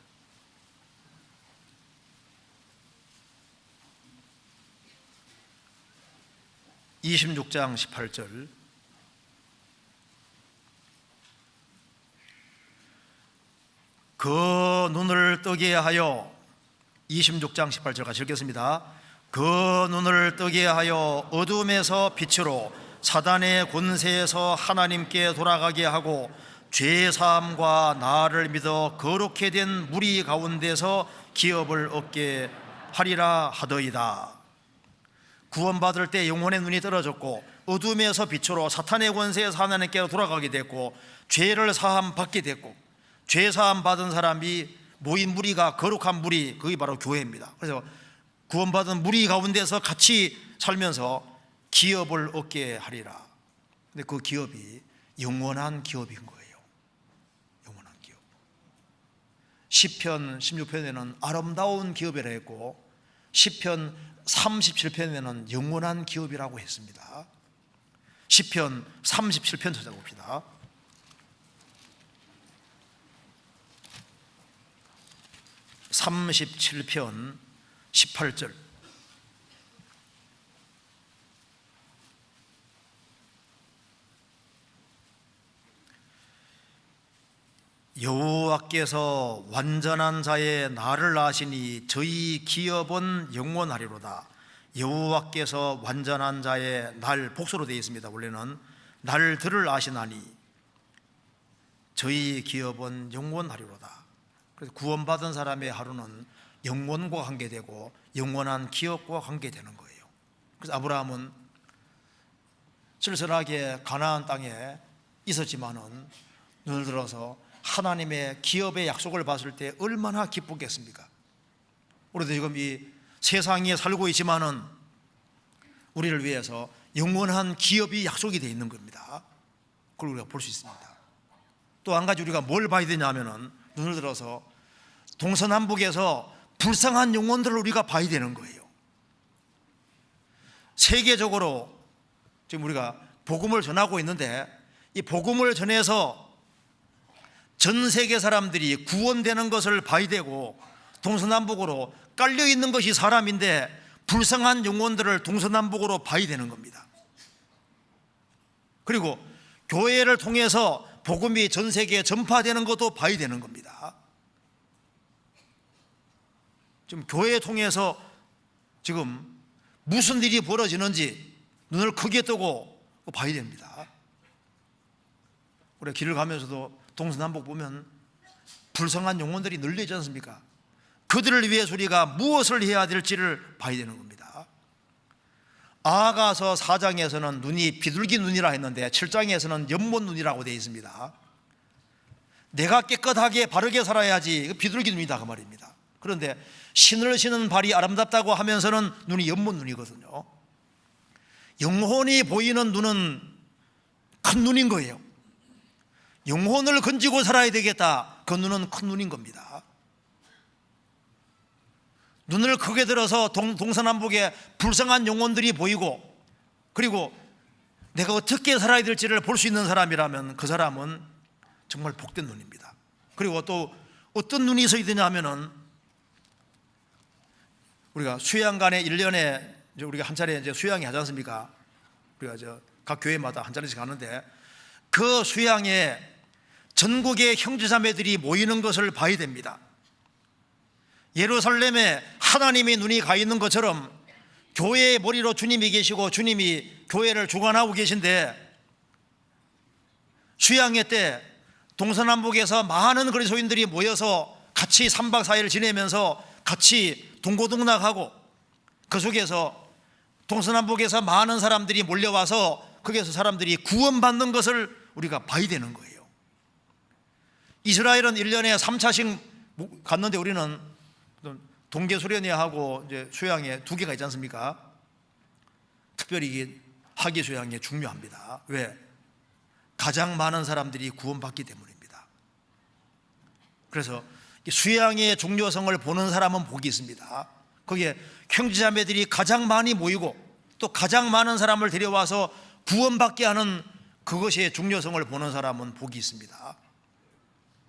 Speaker 1: (26장 18절) 그 눈을 뜨게 하여, 26장 18절 같이 읽겠습니다. 그 눈을 뜨게 하여 어둠에서 빛으로 사단의 권세에서 하나님께 돌아가게 하고 죄사함과 나를 믿어 거룩해 된 무리 가운데서 기업을 얻게 하리라 하더이다. 구원받을 때 영혼의 눈이 떨어졌고 어둠에서 빛으로 사탄의 권세에서 하나님께 돌아가게 됐고 죄를 사함 받게 됐고, 죄 사함 받은 사람이 모인 무리가 거룩한 무리, 그게 바로 교회입니다. 그래서 구원받은 무리 가운데서 같이 살면서 기업을 얻게 하리라. 근데 그 기업이 영원한 기업인 거예요. 영원한 기업. 시편 16편에는 아름다운 기업이라 했고 시편 37편에는 영원한 기업이라고 했습니다. 시편 37편 찾아봅시다. (37편) 18절. 여호와께서 완전한 자의 날을 아시니 저희 기업은 영원하리로다. 여호와께서 완전한 자의 날, 복수로 되어 있습니다. 원래는 날들을 아시나니 저희 기업은 영원하리로다. 그래서 구원받은 사람의 하루는 영원과 관계되고 영원한 기업과 관계되는 거예요. 그래서 아브라함은 쓸쓸하게 가나안 땅에 있었지만은 눈을 들어서 하나님의 기업의 약속을 봤을 때 얼마나 기쁘겠습니까? 우리도 지금 이 세상에 살고 있지만은 우리를 위해서 영원한 기업이 약속이 되어 있는 겁니다. 그걸 우리가 볼 수 있습니다. 또 한 가지 우리가 뭘 봐야 되냐면은 눈을 들어서 동서남북에서 불쌍한 영혼들을 우리가 봐야 되는 거예요. 세계적으로 지금 우리가 복음을 전하고 있는데 이 복음을 전해서 전 세계 사람들이 구원되는 것을 봐야 되고, 동서남북으로 깔려 있는 것이 사람인데 불쌍한 영혼들을 동서남북으로 봐야 되는 겁니다. 그리고 교회를 통해서 복음이 전 세계에 전파되는 것도 봐야 되는 겁니다. 지금 교회 통해서 지금 무슨 일이 벌어지는지 눈을 크게 뜨고 봐야 됩니다. 우리가 길을 가면서도 동서남북 보면 불쌍한 영혼들이 널리지 않습니까? 그들을 위해서 우리가 무엇을 해야 될지를 봐야 되는 겁니다. 아가서 4장에서는 눈이 비둘기 눈이라 했는데 7장에서는 연못 눈이라고 되어 있습니다. 내가 깨끗하게 바르게 살아야지 비둘기 눈이다 그 말입니다. 그런데 신을 신은 발이 아름답다고 하면서는 눈이 연못 눈이거든요. 영혼이 보이는 눈은 큰 눈인 거예요. 영혼을 건지고 살아야 되겠다, 그 눈은 큰 눈인 겁니다. 눈을 크게 들어서 동서남북에 불쌍한 영혼들이 보이고, 그리고 내가 어떻게 살아야 될지를 볼 수 있는 사람이라면 그 사람은 정말 복된 눈입니다. 그리고 또 어떤 눈이 있어야 되냐 하면은, 우리가 수양간에 1년에 우리가 한 차례 이제 수양이 하지 않습니까? 우리가 각 교회마다 한 차례씩 하는데, 그 수양에 전국의 형제자매들이 모이는 것을 봐야 됩니다. 예루살렘에 하나님의 눈이 가 있는 것처럼 교회의 머리로 주님이 계시고 주님이 교회를 주관하고 계신데, 수양회 때 동서남북에서 많은 그리스도인들이 모여서 같이 3박 4일 지내면서 같이 동고동락하고, 그 속에서 동서남북에서 많은 사람들이 몰려와서 거기에서 사람들이 구원받는 것을 우리가 봐야 되는 거예요. 이스라엘은 1년에 3차씩 갔는데 우리는 동계수련회하고 이제 수양회 2개가 있지 않습니까? 특별히 하계 수양회 중요합니다. 왜? 가장 많은 사람들이 구원받기 때문입니다. 그래서 수양의 중요성을 보는 사람은 복이 있습니다. 거기에 형제자매들이 가장 많이 모이고 또 가장 많은 사람을 데려와서 구원받게 하는 그것의 중요성을 보는 사람은 복이 있습니다.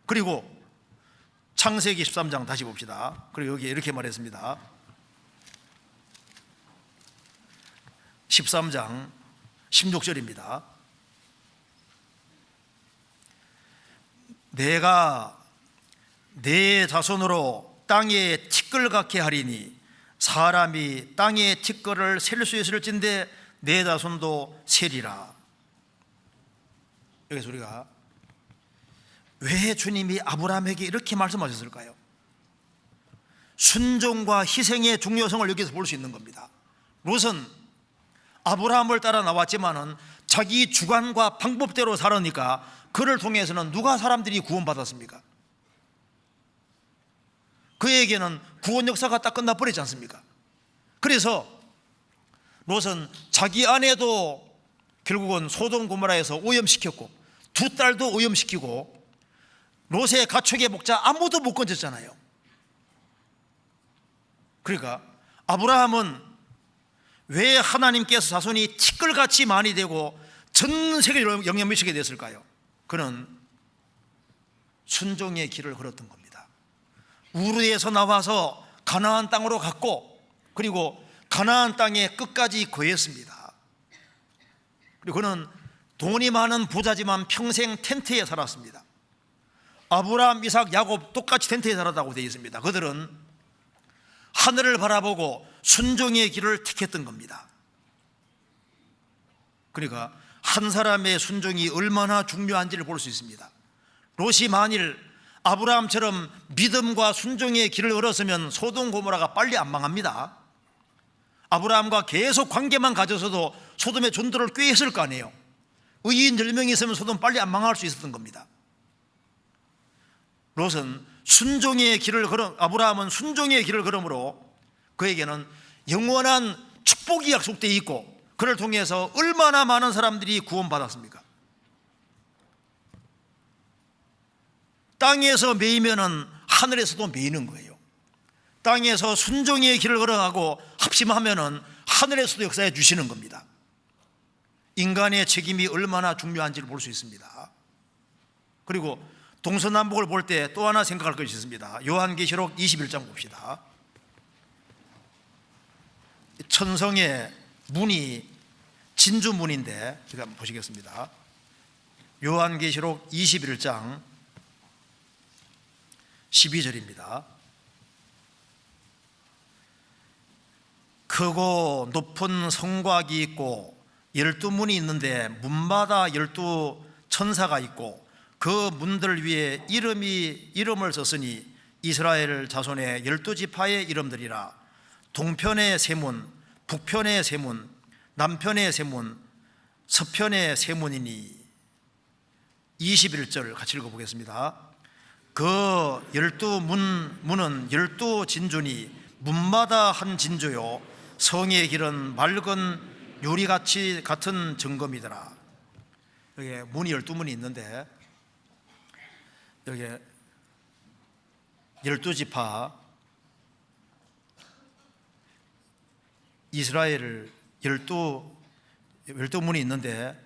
Speaker 1: 그리고 창세기 13장 다시 봅시다. 그리고 여기에 이렇게 말했습니다. 13장 16절입니다. 내가 내 자손으로 땅에 티끌 같게 하리니 사람이 땅에 티끌을 셀 수 있을진데 내 자손도 세리라. 여기서 우리가 왜 주님이 아브라함에게 이렇게 말씀하셨을까요? 순종과 희생의 중요성을 여기서 볼 수 있는 겁니다. 롯은 아브라함을 따라 나왔지만은 자기 주관과 방법대로 살으니까 그를 통해서는 누가 사람들이 구원받았습니까? 그에게는 구원 역사가 딱 끝나버리지 않습니까? 그래서 롯은 자기 아내도 결국은 소돔 고모라에서 오염시켰고 두 딸도 오염시키고 롯의 가축의 목자 아무도 못 건졌잖아요. 그러니까 아브라함은 왜 하나님께서 자손이 티끌같이 많이 되고 전 세계를 영향 미치게 됐을까요? 그는 순종의 길을 걸었던 겁니다. 우르에서 나와서 가나안 땅으로 갔고, 그리고 가나안 땅에 끝까지 거했습니다. 그리고 그는 돈이 많은 부자지만 평생 텐트에 살았습니다. 아브라함, 이삭, 야곱 똑같이 텐트에 살았다고 되어 있습니다. 그들은 하늘을 바라보고 순종의 길을 택했던 겁니다. 그러니까 한 사람의 순종이 얼마나 중요한지를 볼 수 있습니다. 롯이 만일 아브라함처럼 믿음과 순종의 길을 걸었으면 소돔 고모라가 빨리 안 망합니다. 아브라함과 계속 관계만 가져서도 소돔의 전도를 꽤 했을 거 아니에요. 의인 10명이 있으면 소돔 빨리 안 망할 수 있었던 겁니다. 롯은 순종의 길을 아브라함은 순종의 길을 걸음으로 그에게는 영원한 축복이 약속되어 있고, 그를 통해서 얼마나 많은 사람들이 구원받았습니까? 땅에서 매이면은 하늘에서도 매이는 거예요. 땅에서 순종의 길을 걸어가고 합심하면은 하늘에서도 역사해 주시는 겁니다. 인간의 책임이 얼마나 중요한지를 볼 수 있습니다. 그리고 동서남북을 볼 때 또 하나 생각할 것이 있습니다. 요한계시록 21장 봅시다. 천성의 문이 진주문인데 제가 한번 보시겠습니다. 요한계시록 21장 12절입니다. 크고 높은 성곽이 있고 12문이 있는데 문마다 12천사가 있고 그 문들 위에 이름을 썼으니 이스라엘 자손의 12지파의 이름들이라. 동편의 세 문, 북편의 세 문, 남편의 세 문, 서편의 세 문이니. 21절 같이 읽어보겠습니다. 그 12문은 12진주니 문마다 한 진주요 성의 길은 맑은 유리같이 같은 증거이더라. 여기 문이 12문이 있는데 여기 12지파 이스라엘을 12문이 있는데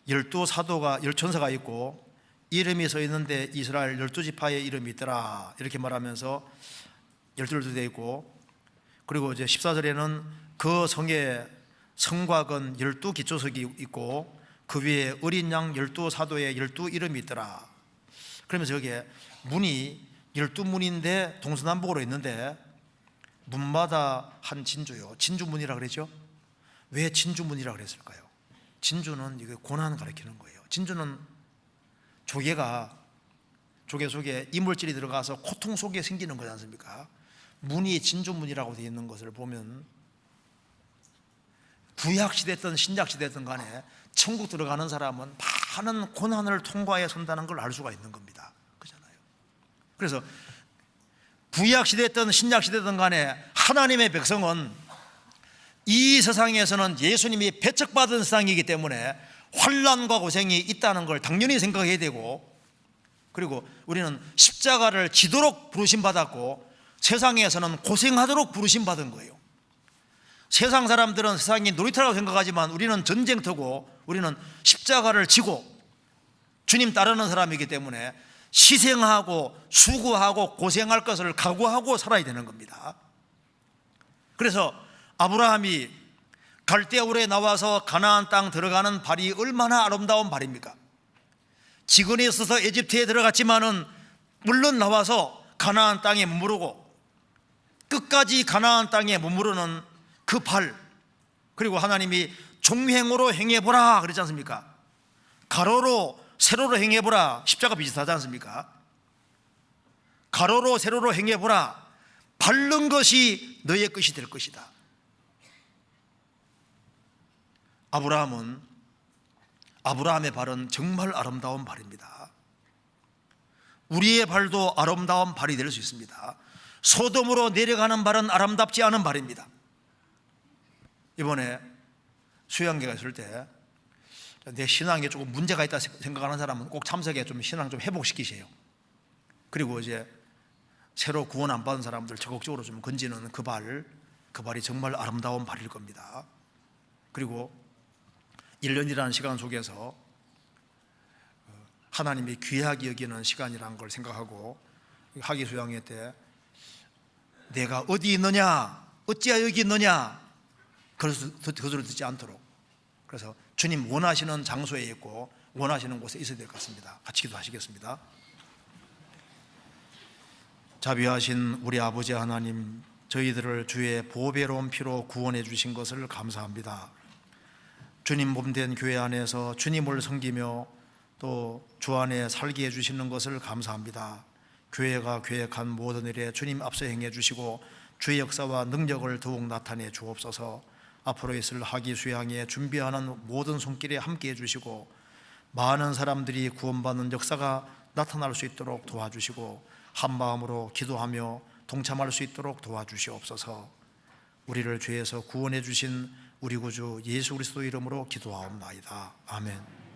Speaker 1: 12사도가 10천사가 있고 이름이 서 있는데 이스라엘 12지파의 이름이 있더라 이렇게 말하면서 12절도 되어 있고, 그리고 이제 14절에는 그 성에 성곽은 12기초석이 있고 그 위에 어린 양 12사도의 12 이름이 있더라. 그러면서 여기에 문이 12문인데 동서남북으로 있는데 문마다 한 진주요, 진주문이라 그랬죠. 왜 진주문이라 그랬을까요? 진주는 이게 고난을 가리키는 거예요. 진주는 조개 속에 이물질이 들어가서 고통 속에 생기는 거지 않습니까? 문이 진주문이라고 되어 있는 것을 보면 구약시대든 신약시대든 간에 천국 들어가는 사람은 많은 고난을 통과해 선다는 걸 알 수가 있는 겁니다. 그렇잖아요. 그래서 구약시대든 신약시대든 간에 하나님의 백성은 이 세상에서는 예수님이 배척받은 세상이기 때문에 환난과 고생이 있다는 걸 당연히 생각해야 되고, 그리고 우리는 십자가를 지도록 부르심받았고 세상에서는 고생하도록 부르심받은 거예요. 세상 사람들은 세상이 놀이터라고 생각하지만 우리는 전쟁터고 우리는 십자가를 지고 주님 따르는 사람이기 때문에 희생하고 수고하고 고생할 것을 각오하고 살아야 되는 겁니다. 그래서 아브라함이 갈대아울에 나와서 가나안 땅 들어가는 발이 얼마나 아름다운 발입니까? 직원이 있어서 에집트에 들어갔지만은 물론 나와서 가나안 땅에 머무르고 끝까지 가나안 땅에 머무르는 그 발, 그리고 하나님이 종행으로 행해보라 그랬지 않습니까? 가로로 세로로 행해보라, 십자가 비슷하지 않습니까? 가로로 세로로 행해보라, 바른 것이 너의 것이 될 것이다. 아브라함의 발은 정말 아름다운 발입니다. 우리의 발도 아름다운 발이 될 수 있습니다. 소돔으로 내려가는 발은 아름답지 않은 발입니다. 이번에 수양계가 있을 때 내 신앙에 조금 문제가 있다 생각하는 사람은 꼭 참석해 좀 신앙 좀 회복시키세요. 그리고 이제 새로 구원 안 받은 사람들 적극적으로 좀 건지는 그 발이 정말 아름다운 발일 겁니다. 그리고 1년이라는 시간 속에서 하나님이 귀하게 여기는 시간이라는 걸 생각하고 학위 수양회 때 내가 어디 있느냐, 어찌하여 여기 있느냐 그것을 듣지 않도록, 그래서 주님 원하시는 장소에 있고 원하시는 곳에 있어야 될 것 같습니다. 같이 기도하시겠습니다. 자비하신 우리 아버지 하나님, 저희들을 주의 보배로운 피로 구원해 주신 것을 감사합니다. 주님 몸된 교회 안에서 주님을 섬기며 또 주 안에 살게 해주시는 것을 감사합니다. 교회가 계획한 모든 일에 주님 앞서 행해 주시고 주의 역사와 능력을 더욱 나타내 주옵소서. 앞으로 있을 학위 수양에 준비하는 모든 손길에 함께 해주시고 많은 사람들이 구원받는 역사가 나타날 수 있도록 도와주시고 한 마음으로 기도하며 동참할 수 있도록 도와주시옵소서. 우리를 죄에서 구원해 주신 우리 구주 예수 그리스도 이름으로 기도하옵나이다. 아멘.